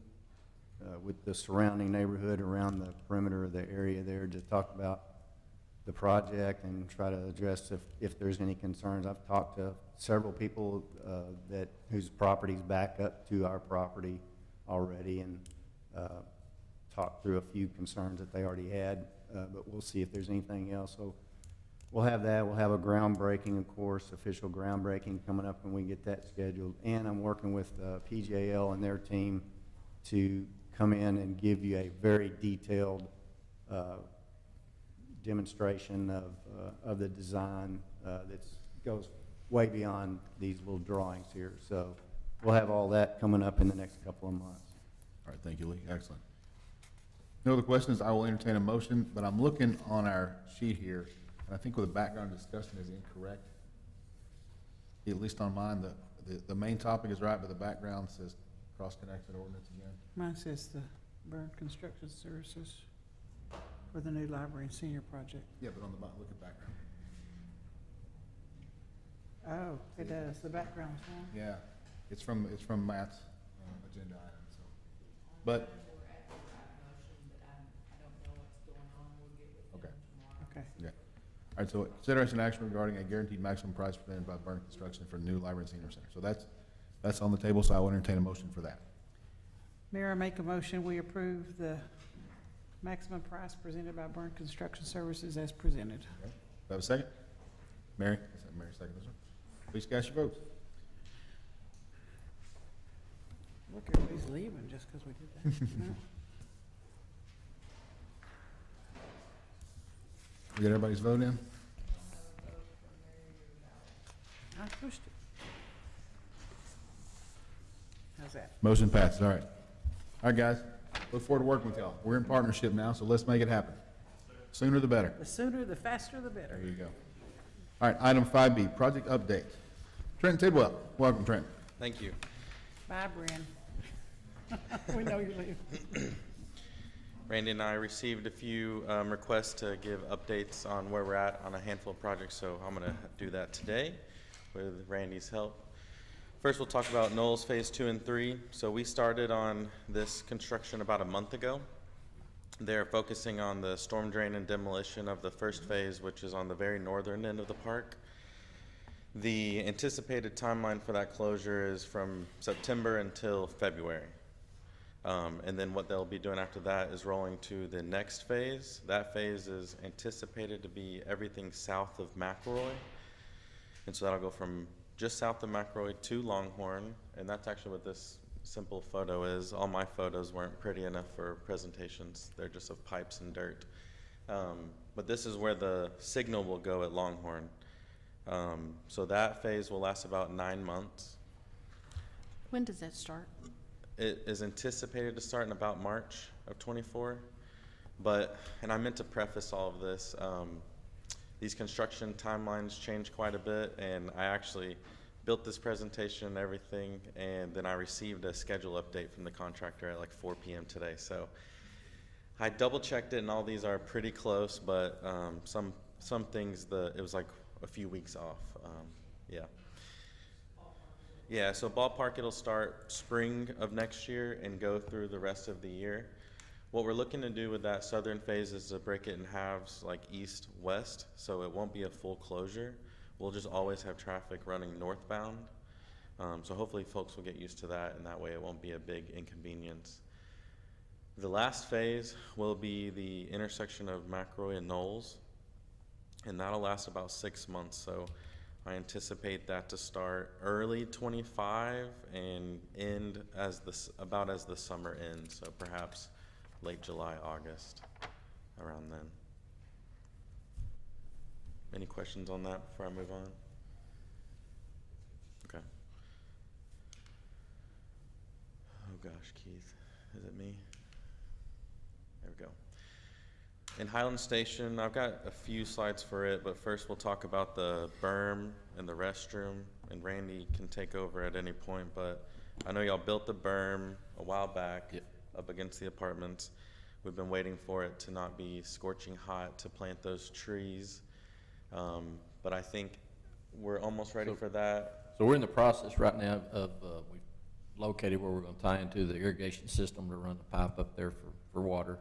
with the surrounding neighborhood around the perimeter of the area there to talk about the project and try to address if there's any concerns. I've talked to several people whose properties back up to our property already, and talked through a few concerns that they already had, but we'll see if there's anything else. So we'll have that. We'll have a groundbreaking, of course, official groundbreaking coming up when we get that scheduled. And I'm working with PGAL and their team to come in and give you a very detailed demonstration of the design that goes way beyond these little drawings here. So we'll have all that coming up in the next couple of months. All right, thank you, Lee. Excellent. No other questions? I will entertain a motion, but I'm looking on our sheet here, and I think with the background discussion is incorrect. At least on mine, the main topic is right, but the background says cross-connected ordinance again. Mine says the Byrne Construction Services. for the new library and senior project. Yeah, but on the bottom, look at background. Oh, it does, the background's wrong. Yeah, it's from Matt's agenda item, so. But. Okay. Okay. Yeah. All right, so consideration action regarding a guaranteed maximum price presented by Byrne Construction for the new library and senior center. So that's on the table, so I will entertain a motion for that. Mayor, I make a motion, we approve the maximum price presented by Byrne Construction Services as presented. Okay. Do I have a second? Mary? Is that Mary second this one? Please cast your votes. Look, everybody's leaving just because we did that. No. We got everybody's vote in? I pushed it. How's that? Motion passes, all right. All right, guys, look forward to working with y'all. We're in partnership now, so let's make it happen. Sooner the better. The sooner, the faster, the better. There you go. All right, item 5B, project update. Trent Tidwell, welcome, Trent. Thank you. Bye, Bryn. We know you're leaving. Randy and I received a few requests to give updates on where we're at on a handful of projects, so I'm going to do that today with Randy's help. First, we'll talk about Knowles Phase 2 and 3. So we started on this construction about a month ago. They're focusing on the storm drain and demolition of the first phase, which is on the very northern end of the park. The anticipated timeline for that closure is from September until February. And then what they'll be doing after that is rolling to the next phase. That phase is anticipated to be everything south of McElroy. And so that'll go from just south of McElroy to Longhorn. And that's actually what this simple photo is. All my photos weren't pretty enough for presentations. They're just of pipes and dirt. But this is where the signal will go at Longhorn. So that phase will last about 9 months. When does that start? It is anticipated to start in about March of '24, and I meant to preface all of this, these construction timelines change quite a bit, and I actually built this presentation and everything, and then I received a schedule update from the contractor at like 4 p.m. today. So I double checked it, and all these are pretty close, but some things, it was like a few weeks off, yeah. Yeah, so ballpark, it'll start spring of next year and go through the rest of the year. What we're looking to do with that southern phase is to break it in halves, like east-west, so it won't be a full closure. We'll just always have traffic running northbound. So hopefully folks will get used to that, and that way it won't be a big inconvenience. The last phase will be the intersection of McElroy and Knowles, and that'll last about 6 months. So I anticipate that to start early '25 and end about as the summer ends, so perhaps late July, August, around then. Any questions on that before I move on? Okay. Oh gosh, Keith, is it me? There we go. In Highland Station, I've got a few slides for it, but first we'll talk about the berm and the restroom, and Randy can take over at any point, but I know y'all built the berm a while back. Yep. Up against the apartments. We've been waiting for it to not be scorching hot to plant those trees, but I think we're almost ready for that. So we're in the process right now of, we've located where we're gonna tie into the irrigation system to run the pipe up there for water.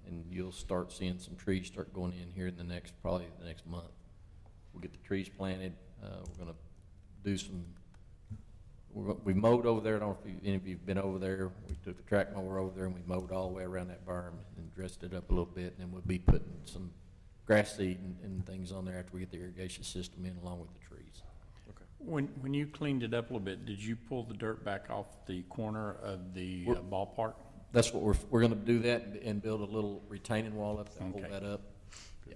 And you'll start seeing some trees start going in here in probably the next month. We'll get the trees planted. We're gonna do some, we mowed over there. I don't know if any of you have been over there. We took the track mower over there and we mowed all the way around that berm and dressed it up a little bit. And then we'll be putting some grass seed and things on there after we get the irrigation system in along with the trees. Okay. When you cleaned it up a little bit, did you pull the dirt back off the corner of the ballpark? That's what we're gonna do that and build a little retaining wall up to hold that up. Yeah.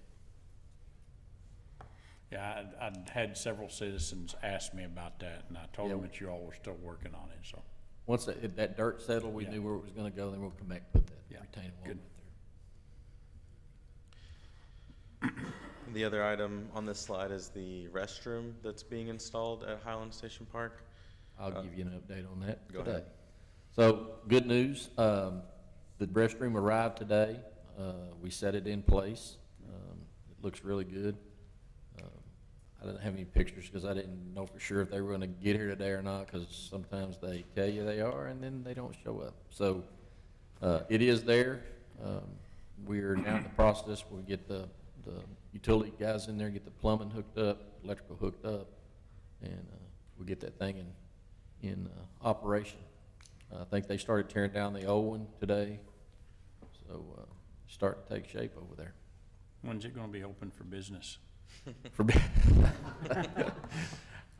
Yeah, I'd had several citizens ask me about that, and I told them that you all were still working on it, so. Once that dirt settled, we knew where it was gonna go, then we'll come back and put that retaining wall Good. up there. The other item on this slide is the restroom that's being installed at Highland Station Park. I'll give you an update on that Go today. ahead. So, good news, the restroom arrived today. We set it in place. It looks really good. I didn't have any pictures because I didn't know for sure if they were gonna get here today or not, because sometimes they tell you they are and then they don't show up. So, it is there. We're now in the process, we get the utility guys in there, get the plumbing hooked up, electrical hooked up, and, we get that thing in operation. I think they started tearing down the old one today, so, starting to take shape over there. When's it gonna be open for business?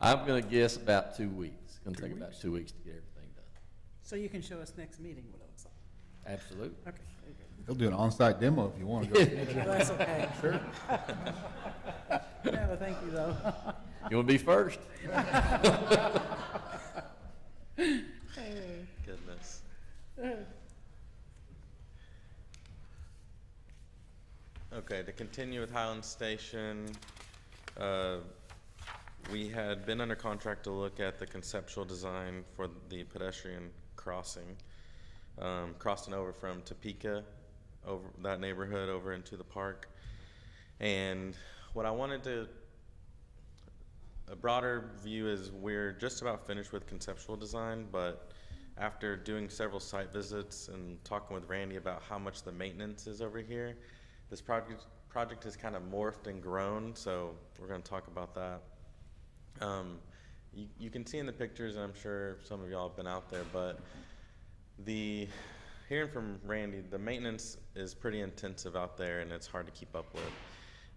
I'm gonna guess about 2 weeks. Gonna take about 2 weeks to get everything done. So you can show us next meeting what it looks like. Absolutely. Okay. there you go. He'll do an on-site demo if you want to go. That's okay. Sure. No, thank you, though. You wanna be first? Goodness. Okay, to continue with Highland Station, we had been under contract to look at the conceptual design for the pedestrian crossing, crossing over from Topeka, over that neighborhood over into the park. And what I wanted to, a broader view is we're just about finished with conceptual design, but after doing several site visits and talking with Randy about how much the maintenance is over here, this project has kind of morphed and grown, so we're going to talk about that. You can see in the pictures, and I'm sure some of y'all have been out there, but hearing from Randy, the maintenance is pretty intensive out there, and it's hard to keep up with.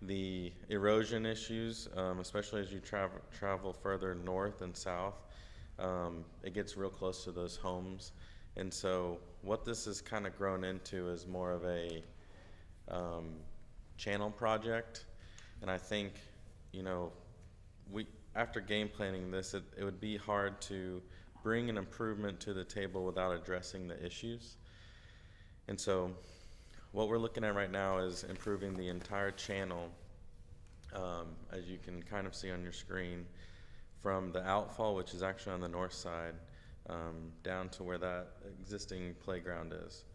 The erosion issues, especially as you travel further north and south, it gets real close to those homes. And so what this has kind of grown into is more of a channel project. And I think, you know, after game planning this, it would be hard to bring an improvement to the table without addressing the issues. And so what we're looking at right now is improving the entire channel, as you can kind of see on your screen, from the outfall, which is actually on the north side, down to where that existing playground is.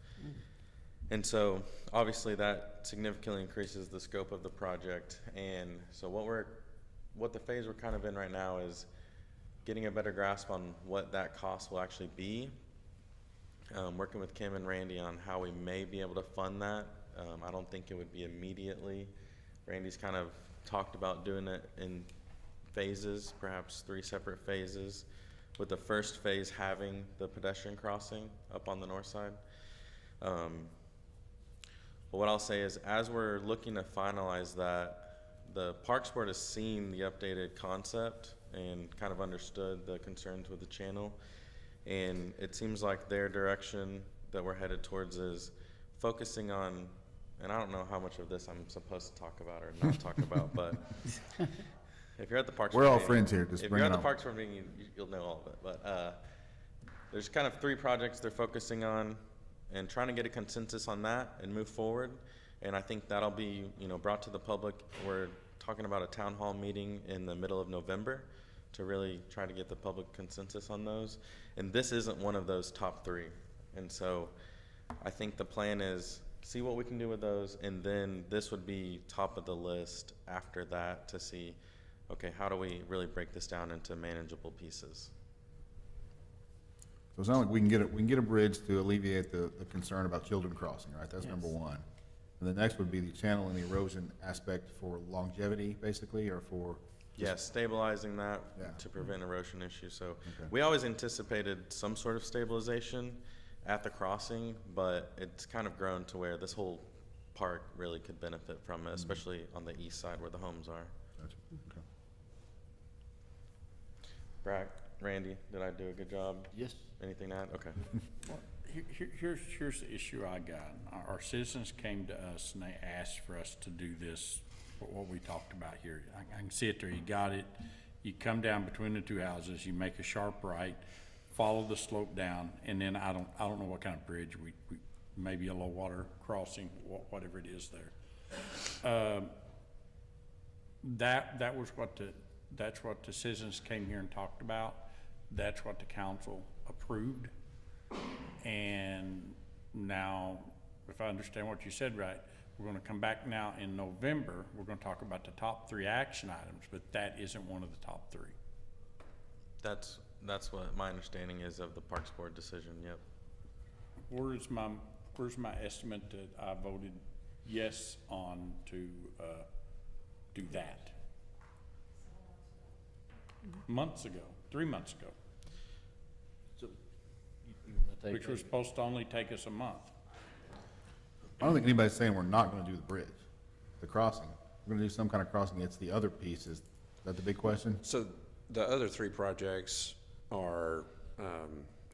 And so obviously that significantly increases the scope of the project. And so what the phase we're kind of in right now is getting a better grasp on what that cost will actually be. Working with Kim and Randy on how we may be able to fund that. I don't think it would be immediately. Randy's kind of talked about doing it in phases, perhaps 3 separate phases, with the first phase having the pedestrian crossing up on the north side. But what I'll say is, as we're looking to finalize that, the Parks Board has seen the updated concept and kind of understood the concerns with the channel. And it seems like their direction that we're headed towards is focusing on, and I don't know how much of this I'm supposed to talk about or not talk about, but if you're at the Parks Board We're all meeting- friends here, just if bring you're it at the on. Parks Board meeting, you'll know all of it. But there's kind of 3 projects they're focusing on and trying to get a consensus on that and move forward. And I think that'll be, you know, brought to the public. We're talking about a town hall meeting in the middle of November to really try to get the public consensus on those. And this isn't one of those top 3. And so I think the plan is see what we can do with those, and then this would be top of the list after that to see, okay, how do we really break this down into manageable pieces? So it sounds like we can get a bridge to alleviate the concern about children crossing, right? That's number Yes. 1. And the next would be the channel and the erosion aspect for longevity, basically, or for? Yes, stabilizing that Yeah. to prevent erosion issues. So Okay. we always anticipated some sort of stabilization at the crossing, but it's kind of grown to where this whole park really could benefit from it, especially on the east side where the homes are. Gotcha. Okay. Brack, Randy, did I do a good job? Yes. Anything to add? Okay. Well, here's the issue I got. Our citizens came to us and they asked for us to do this, what we talked about here. I can see it there, you got it. You come down between the 2 houses, you make a sharp right, follow the slope down, and then I don't know what kind of bridge, we maybe a low water crossing, whatever it is there. That's what the citizens came here and talked about. That's what the council approved. And now if I understand what you said right, we're gonna come back now in November, we're gonna talk about the top 3 action items, but that isn't one of the top 3. That's what my understanding is of the Parks Board decision, yep. Where's my estimate that I voted yes on to, do that? Months ago, 3 months ago, So, you wanna take which was supposed to only take us a month. I don't think anybody's saying we're not gonna do the bridge, the crossing. We're gonna do some kind of crossing. It's the other piece. Is that the big question? So the other 3 projects are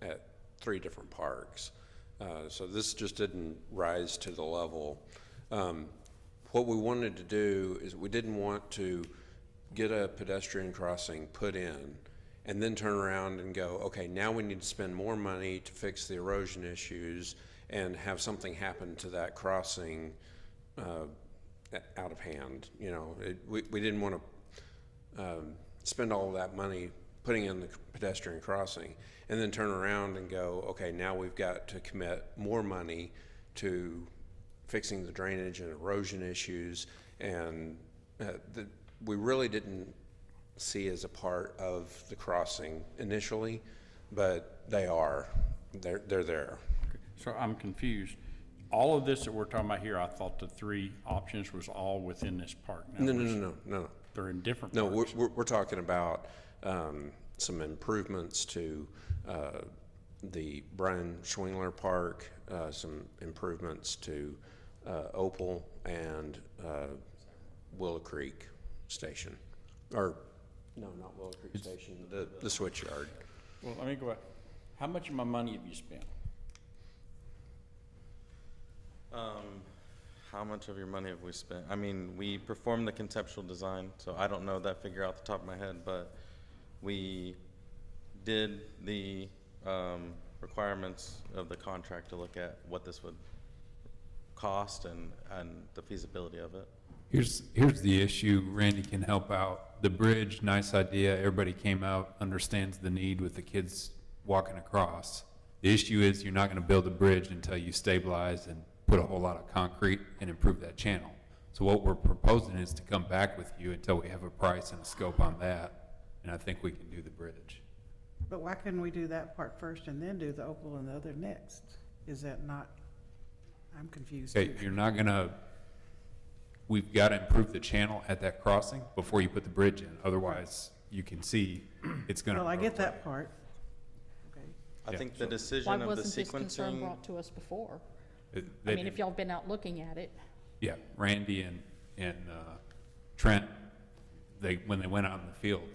at 3 different parks. So this just didn't rise to the level. What we wanted to do is we didn't want to get a pedestrian crossing put in and then turn around and go, okay, now we need to spend more money to fix the erosion issues and have something happen to that crossing out of hand. You know, we didn't want to spend all of that money putting in the pedestrian crossing and then turn around and go, okay, now we've got to commit more money to fixing the drainage and erosion issues, and we really didn't see as a part of the crossing initially, but they're there. So I'm confused. All of this that we're talking about here, I thought the 3 options was all within this park. Now No. They're in different No, parks. we're talking about some improvements to the Brian Schwingler Park, some improvements to Opal and Willow Creek Station. Or, no, not Willow Creek Station, the switch yard. Well, let me go back. How much of my money have you spent? How much of your money have we spent? I mean, we performed the conceptual design, so I don't know that figure off the top of my head, but we did the requirements of the contract to look at what this would cost and the feasibility of it. Here's the issue. Randy can help out. The bridge, nice idea. Everybody came out, understands the need with the kids walking across. The issue is you're not going to build a bridge until you stabilize and put a whole lot of concrete and improve that channel. So what we're proposing is to come back with you until we have a price and a scope on that, and I think we can do the bridge. But why couldn't we do that part first and then do the Opal and the other next? Is that not, I'm confused Okay, too. you're not gonna, we've got to improve the channel at that crossing before you put the bridge in. Otherwise, you can see it's gonna. Well, I get that part. Okay. I think the Why decision of the wasn't this concern sequencing, brought to us before? They I mean, if didn't- y'all been out looking at it, Yeah, Randy and Trent, when they went out in the field,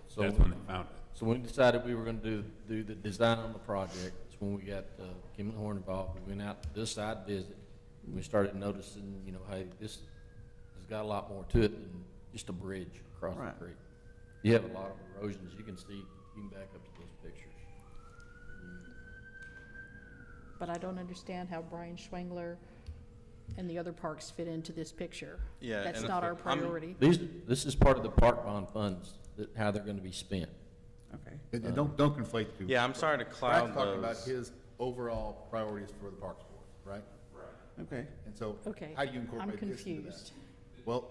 So- that's when they found it. So when we decided we were gonna do the design on the project, it's when we got Kim and Horn involved. We went out to this side visit, and we started noticing, you know, hey, this has got a lot more to it than just a bridge across the Right. creek. You have a lot of erosions. You can see, you can back up to those pictures. but I don't understand how Brian Schwengler and the other parks fit into this picture. Yeah, That's and not our I'm- priority. This is part of the park bond funds, how they're gonna be spent. Okay. And don't conflate the two. yeah, I'm sorry to Brad's cloud talking about those. his overall priorities for the Parks Board, right? Okay. And so, Okay, how do you I'm incorporate this into that? confused. Well,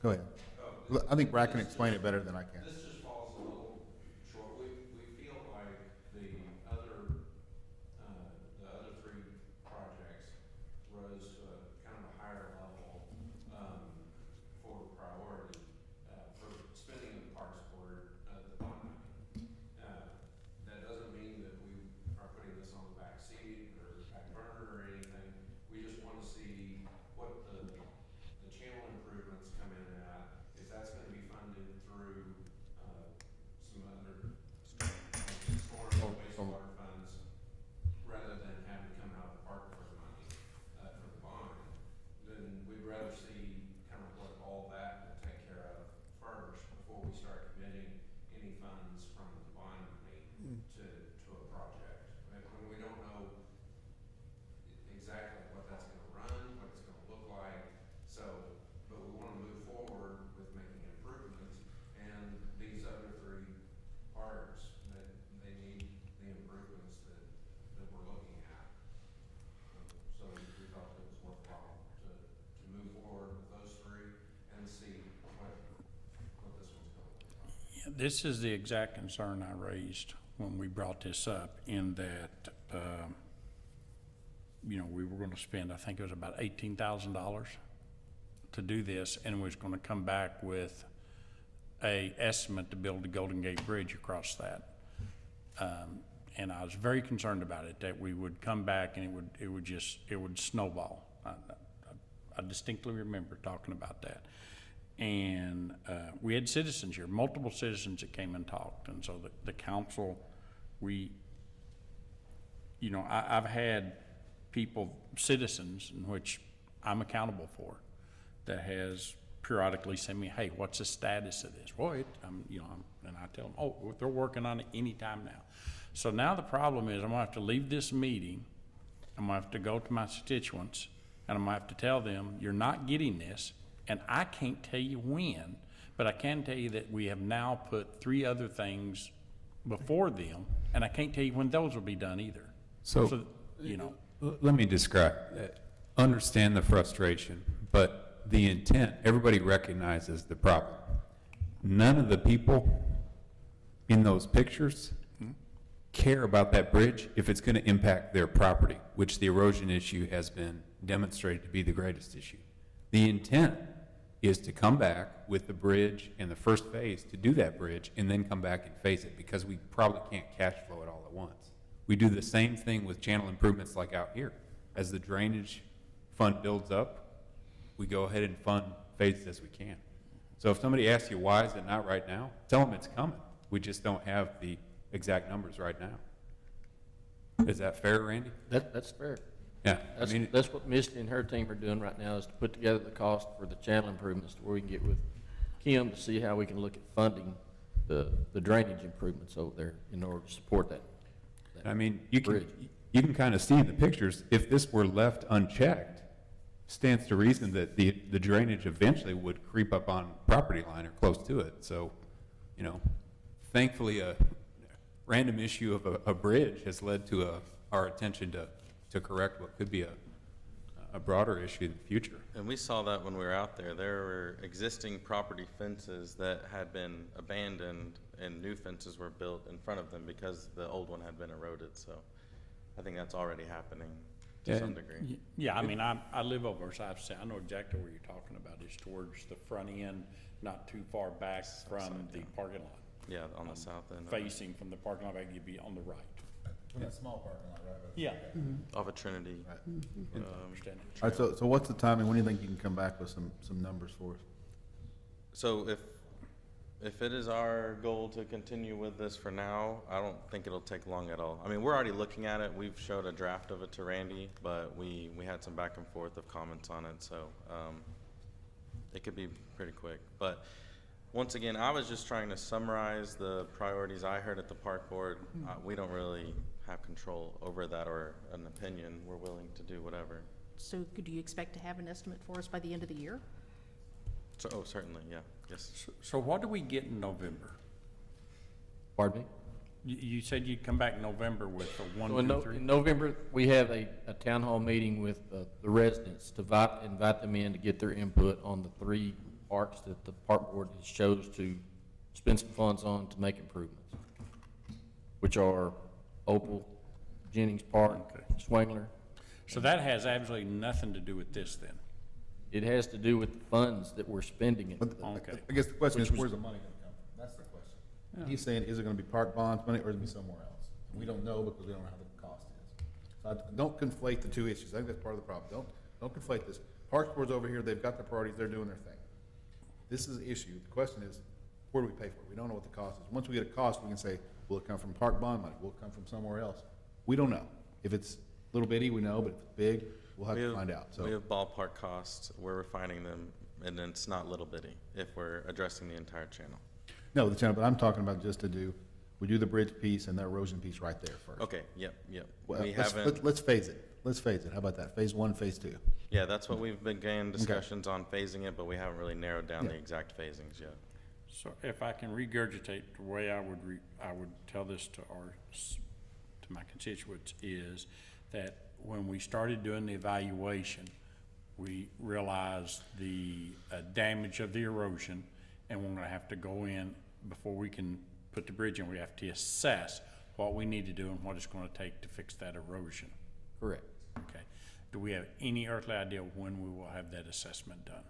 go ahead. Look, I think Brad can explain it better than I can. This just falls a little short. We feel like the other 3 projects rose to a kind of a higher level for priority for spending the Parks Board the bond money. That doesn't mean that we are putting this on the back seat or back burner or anything. We just want to see what the channel improvements come in at, if that's going to be funded through This is the exact concern I raised when we brought this up, in that, you know, we were gonna spend, I think it was about $18,000 to do this, and was gonna come back with a estimate to build the Golden Gate Bridge across that. And I was very concerned about it, that we would come back and it would snowball. I distinctly remember talking about that. And we had citizens here, multiple citizens that came and talked. And so the council, you know, I've had people, citizens, in which I'm accountable for, that has periodically sent me, hey, what's the status of this? Well, and I tell them, oh, they're working on it anytime now. So now the problem is, I'm gonna have to leave this meeting, I'm gonna have to go to my constituents, and I'm gonna have to tell them, you're not getting this, and I can't tell you when, but I can tell you that we have now put 3 other things before them, and I can't tell you when those will be done either. So, you know, let me describe, understand the frustration, but the intent, everybody recognizes the problem. None of the people in those pictures care about that bridge if it's going to impact their property, which the erosion issue has been demonstrated to be the greatest issue. The intent is to come back with the bridge and the first phase to do that bridge, and then come back and phase it, because we probably can't cash flow it all at once. We do the same thing with channel improvements like out here. As the drainage fund builds up, we go ahead and fund phases as we can. So if somebody asks you, why is it not right now? Tell them it's coming. We just don't have the exact numbers right now. Is that fair, Randy? That's fair. Yeah. That's what Misty and her team are doing right now, is to put together the cost for the channel improvements, to where we can get with Kim to see how we can look at funding the drainage improvements over there in order to support that. I mean, you bridge. can kind of see in the pictures, if this were left unchecked, stands to reason that the drainage eventually would creep up on property line or close to it. So, you know, thankfully a random issue of a bridge has led to our attention to correct what could be a broader issue in the future. And we saw that when we were out there. There were existing property fences that had been abandoned, and new fences were built in front of them because the old one had been eroded. So I think that's already happening to some degree. Yeah, I mean, I live over, so I know exactly where you're talking about. It's towards the front end, not too far back from the parking lot. Yeah, on the south end. Facing from the parking lot, you'd be on the right. In that small parking lot, right? Yeah. Off of Trinity. Understand. All right, so what's the timing? When do you think you can come back with some numbers for us? So if it is our goal to continue with this for now, I don't think it'll take long at all. I mean, we're already looking at it. We've showed a draft of it to Randy, but we had some back and forth of comments on it, so it could be pretty quick. But once again, I was just trying to summarize the priorities I heard at the park board. We don't really have control over that or an opinion. We're willing to do whatever. So do you expect to have an estimate for us by the end of the year? So, oh, certainly, yeah, yes. So what do we get in November? Pardon me? You said you'd come back in November with a 1, So in 2, 3? in November, we have a town hall meeting with the residents to invite them in to get their input on the 3 parks that the park board has chose to spend some funds on to make improvements, which are Opal, Jennings Park, Swangler. So that has absolutely nothing to do with this then? It has to do with the funds that we're spending it. Okay. I guess the question is, where's the money gonna come from? That's the question. He's saying, is it gonna be park bonds money, or is it gonna be somewhere else? We don't know because we don't know how the cost is. So don't conflate the 2 issues. I think that's part of the problem. Don't conflate this. Parks board's over here, they've got their priorities, they're doing their thing. This is the issue. The question is, where do we pay for it? We don't know what the cost is. Once we get a cost, we can say, will it come from park bond money? Will it come from somewhere else? We don't know. If it's little bitty, we know, but if it's big, we'll have to find out. So we have ballpark costs. We're refining them, and it's not little bitty if we're addressing the entire channel. no, the channel, but I'm talking about just we do the bridge piece and the erosion piece right there first. Okay, yep. Well, We let's phase it. Let's phase it. How about that? Phase 1, phase 2. Yeah, that's what we've began discussions on phasing it, but we haven't really narrowed down the exact phasings yet. So if I can regurgitate the way I would tell this to my constituents, is that when we started doing the evaluation, we realized the damage of the erosion, and we're gonna have to go in before we can put the bridge in, we have to assess what we need to do and what it's gonna take to fix that erosion. Correct. Okay. Do we have any earthly idea when we will have that assessment done?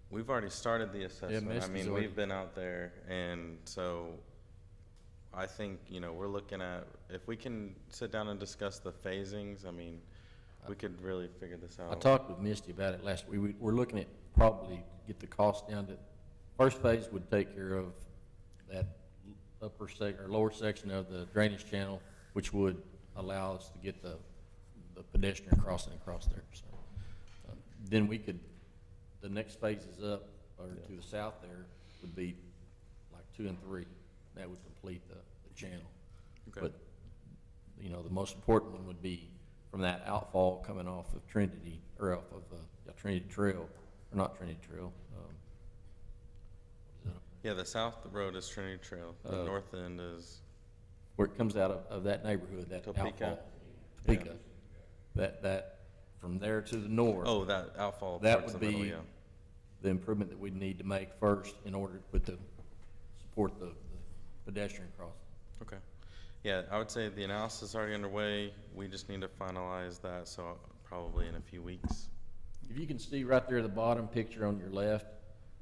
We've already started the assessment. I Misty's mean, already- we've been out there, and so I think, you know, we're looking at, if we can sit down and discuss the phasings, I mean, we could really figure this out. I talked with Misty about it last week. We're looking at probably get the cost down to, first phase would take care of that lower section of the drainage channel, which would allow us to get the pedestrian crossing across there. So, then we could, the next phases up, or to the south there, would be like 2 and 3. That would complete the channel. Okay. But, you know, the most important one would be from that outfall coming off of Trinity, or off of Trinity Trail, or not Trinity Trail. What is that? Yeah, the south road is Trinity Trail. The north end is Where it comes out of that neighborhood, that Topeka. outfall. Topeka. That, from there to the north. Oh, that outfall That towards would the middle, be yeah. the improvement that we'd need to make first in order to support the pedestrian crossing. Okay. Yeah, I would say the analysis is already underway. We just need to finalize that, so probably in a few weeks. If you can see right there, the bottom picture on your left,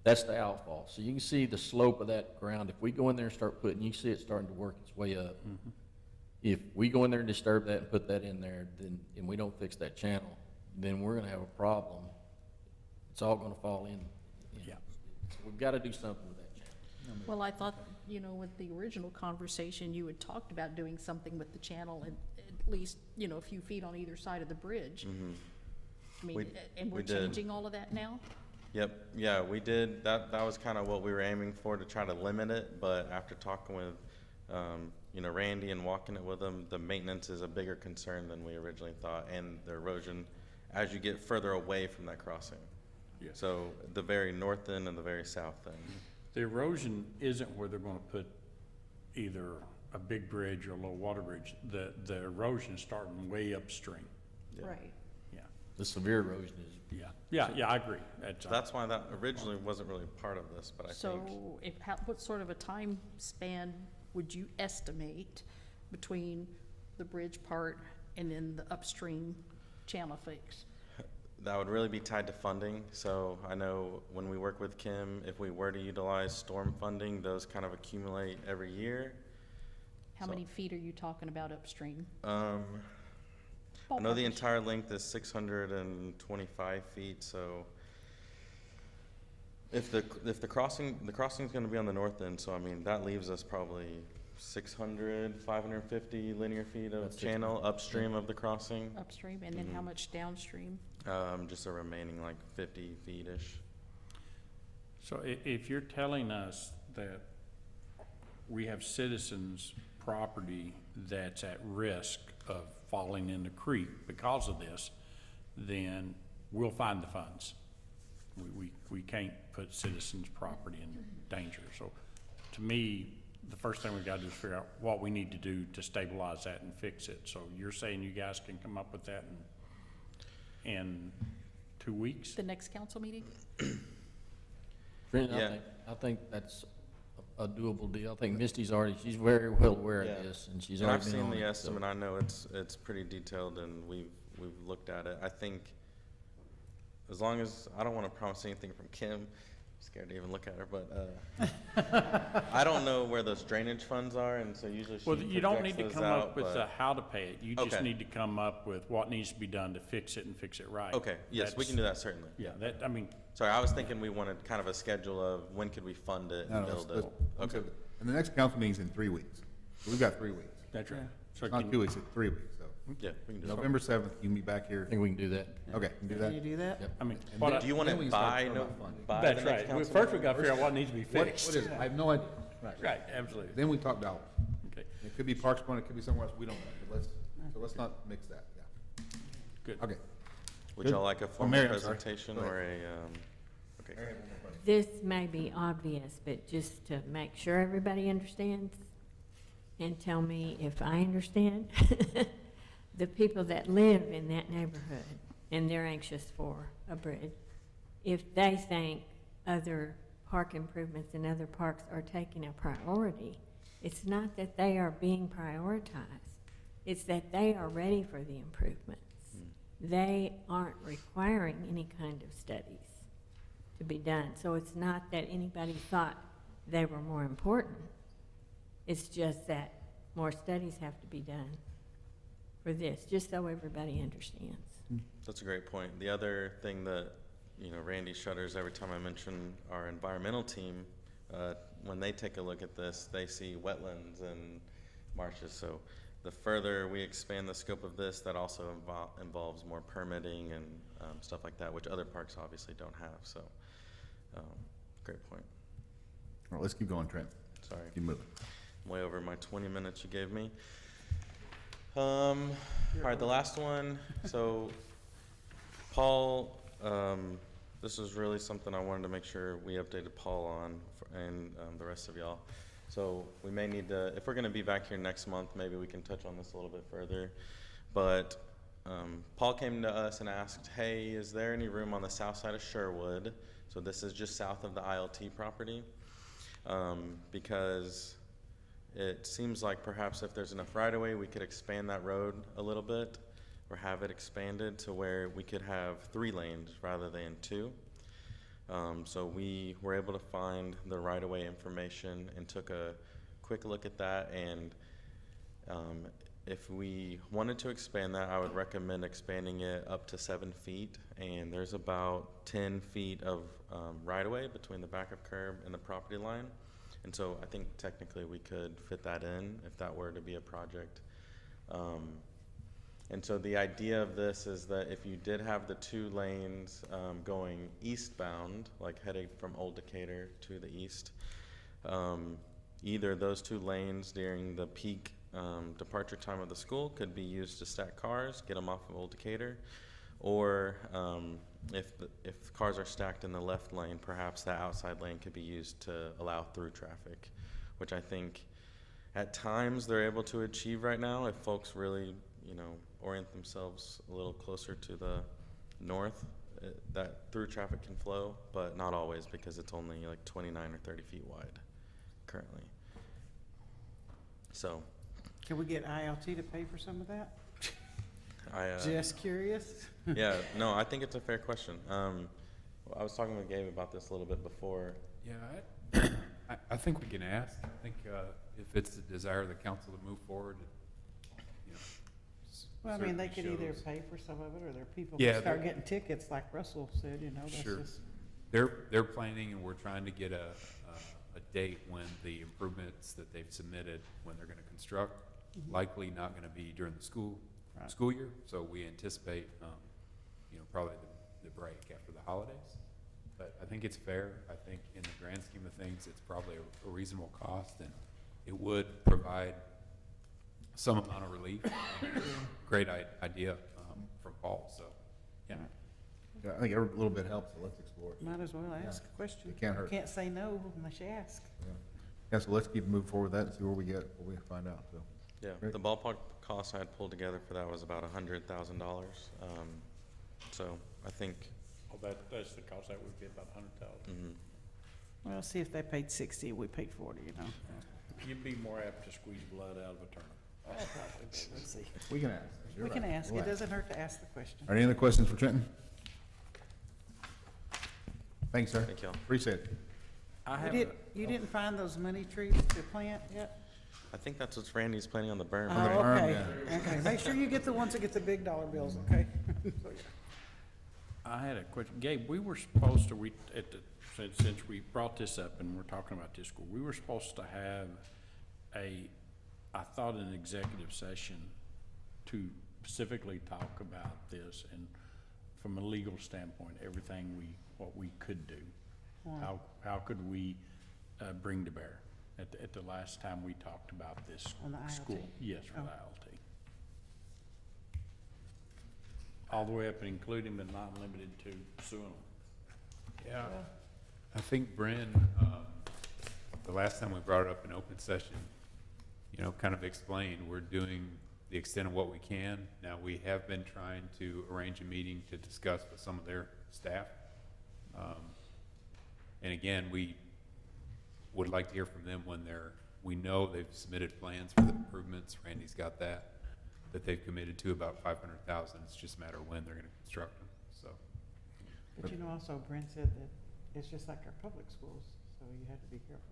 that's the outfall. So you can see the slope of that ground. If we go in there and start putting, you see it starting to work its way up. Mm-hmm. If we go in there and disturb that and put that in there, then, and we don't fix that channel, then we're gonna have a problem. It's all gonna fall in. Yeah. So we've gotta do something with that channel. Well, I thought, you know, with the original conversation, you had talked about doing something with the channel and at least, you know, a few feet on either side of the bridge. Mm-hmm. I mean, We- and we're we did. changing all of that now? Yep, yeah, we did. That was kind of what we were aiming for, to try to limit it, but after talking with, you know, Randy and walking it with him, the maintenance is a bigger concern than we originally thought, and the erosion as you get further away from that crossing. Yeah. So the very north end and the very south end. The erosion isn't where they're gonna put either a big bridge or a low water bridge. The erosion is starting way upstream. Yeah. Right. Yeah, The severe erosion is, yeah, I agree. That's why that originally wasn't really part of this, but I think. So what sort of a time span would you estimate between the bridge part and then the upstream channel fix? That would really be tied to funding. So I know when we work with Kim, if we were to utilize storm funding, those kind of accumulate every year. How many feet are you talking about upstream? I know the Ballparkish. entire length is 625 feet, so if the crossing's gonna be on the north end, so I mean, that leaves us probably 600, 550 linear feet of That's channel upstream of the crossing. Upstream, and then how much downstream? Just a remaining like 50 feet-ish. So if you're telling us that we have citizens' property that's at risk of falling in the creek because of this, then we'll find the funds. We can't put citizens' property in danger. So to me, the first thing we've got to do is figure out what we need to do to stabilize that and fix it. So you're saying you guys can come up with that in 2 weeks? The next council meeting? Trent, Yeah. I think that's a doable deal. I think Misty's she's very well aware Yeah. of this, and she's And already I've been on seen it. the so- estimate. I know it's pretty detailed, and we've looked at it. I think as long as, I don't want to promise anything from Kim. I'm scared to even look at her, but I don't know where those drainage funds are, and so usually she Well, you don't need projects to those come out, up with but- how to pay it. You just Okay. need to come up with what needs to be done to fix it and fix it right. Okay, yes, we can do that, certainly. Yeah, I mean, Sorry, I was thinking we wanted kind of a schedule of when could we fund it and build it. Okay. And the next council meeting's in 3 weeks. So we've got 3 weeks. that's right. So It's not can- 2 weeks, it's 3 weeks, so. Yeah, we can do that. November 7th, you can be back here. I think we can do that. Okay, can do Can you that? do that? Yep. I mean, And what then- I- Do you want then we it can start by, talking no, about funding. by That's the next right. council First, we meeting? gotta figure out what needs to be What fixed. is it? I have no idea. Right, absolutely. Then we talk dollars. Okay, It could be Parks Fund, it could be somewhere else, we don't know. But let's not mix that, yeah. good. Okay. Would y'all like a formal Mary, I'm sorry. presentation Go or ahead. a, okay. This may be obvious, but just to make sure everybody understands, and tell me if I understand. The people that live in that neighborhood, and they're anxious for a bridge, if they think other park improvements in other parks are taking a priority. It's not that they are being prioritized. It's that they are ready for the improvements. They aren't requiring any kind of studies to be done. So it's not that anybody thought they were more important. It's just that more studies have to be done for this, just so everybody understands. That's a great point. The other thing that, you know, Randy shudders every time I mention our environmental team, when they take a look at this, they see wetlands and marshes. So the further we expand the scope of this, that also involves more permitting and stuff like that, which other parks obviously don't have. So, great point. All right, let's keep going, Trent. Sorry. Keep moving. I'm way over my 20 minutes you gave me. All right, the last one. So, Paul, this is really something I wanted to make sure we updated Paul on and the rest of y'all. So we may need to, if we're going to be back here next month, maybe we can touch on this a little bit further. But Paul came to us and asked, hey, is there any room on the south side of Sherwood? So this is just south of the ILT property. Because it seems like perhaps if there's enough right-of-way, we could expand that road a little bit or have it expanded to where we could have 3 lanes rather than 2. So we were able to find the right-of-way information and took a quick look at that. And if we wanted to expand that, I would recommend expanding it up to 7 feet. And there's about 10 feet of right-of-way between the backup curb and the property line. And so I think technically we could fit that in if that were to be a project. And so the idea of this is that if you did have the 2 lanes going eastbound, like heading from Old Decatur to the east, either those 2 lanes during the peak departure time of the school could be used to stack cars, get them off of Old Decatur, or if cars are stacked in the left lane, perhaps that outside lane could be used to allow through traffic, which I think at times they're able to achieve right now if folks really, you know, orient themselves a little closer to the north, that through traffic can flow, but not always because it's only like 29 or 30 feet wide currently. So. Can we get ILT to pay for some of that? Just curious. Yeah, no, I think it's a fair question. I was talking with Gabe about this a little bit before. Yeah, I think we can ask. I think if it's the desire of the council to move forward, you know, Well, I mean, they could certainly either shows. pay for some of it, or their people Yeah, could start they're- getting tickets, like Russell said, you know, that's Sure. just. They're planning, and we're trying to get a date when the improvements that they've submitted, when they're going to construct, likely not going to be during the school year. So we anticipate, you know, probably the break after the holidays. But I think it's fair. I think in the grand scheme of things, it's probably a reasonable cost, and it would provide some amount of relief. Great idea from Paul. So, yeah. Yeah, I think every little bit helps, so let's explore it. Might as well ask a question. It can't hurt. You can't say no unless you ask. Yeah, so let's keep moving forward with that and see where we get, what we find out, so. Yeah, Great. the ballpark cost I had pulled together for that was about $100,000. So I think. Well, that's the cost. That would be about 100,000. Well, see if they paid 60, we paid 40, you know. You'd be more apt to squeeze blood out of a turnip. Let's see. We can ask. You're We can right. ask. We'll It doesn't hurt to ask the question. Are there any other questions for Trenton? Thanks, sir. Thank y'all. Appreciate it. You didn't find those money trees to plant yet? I think that's what Randy's planning on the berm. Oh, okay. Okay, make sure you get the ones that get the big dollar bills, okay? I had a question. Gabe, we were supposed to, since we brought this up and we're talking about this school, we were supposed to have I thought an executive session to specifically talk about this and from a legal standpoint, everything what we could do. Wow. How could we bring to bear at the last time we talked about this On the ILT? school? Yes, for Oh. the ILT. All the way up and including but not limited to Suno. Yeah. I think, Bryn, the last time we brought it up in open session, you know, kind of explained, we're doing the extent of what we can. Now, we have been trying to arrange a meeting to discuss with some of their staff. And again, we would like to hear from them when we know they've submitted plans for the improvements. Randy's got that they've committed to about 500,000. It's just a matter of when they're gonna construct them, so. But you know, also Brent said that it's just like our public schools, so you have to be careful.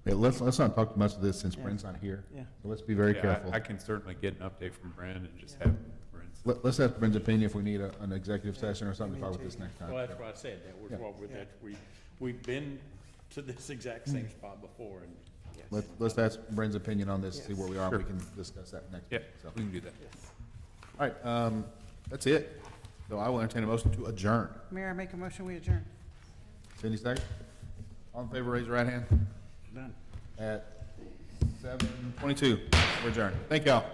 Yeah, let's not talk too much of this since Yeah. Brent's not here. Yeah. So let's be very Yeah, careful. I can certainly get an update from Brent and just have Brent's. Let's ask Brent's opinion if we need an executive session or something to talk about this next time. Well, that's what I said, that was Yeah. what we, that we've been to this exact same spot before, and Let's ask Brent's opinion on this, see where we are, and we Sure. can discuss that next Yeah, week. So, we can do that. all right, that's it. So I will entertain a motion to adjourn. Mayor, I make a motion, we adjourn. Cindy, second? All in favor, raise your right hand. Done. At 7:22, we're adjourned. Thank y'all.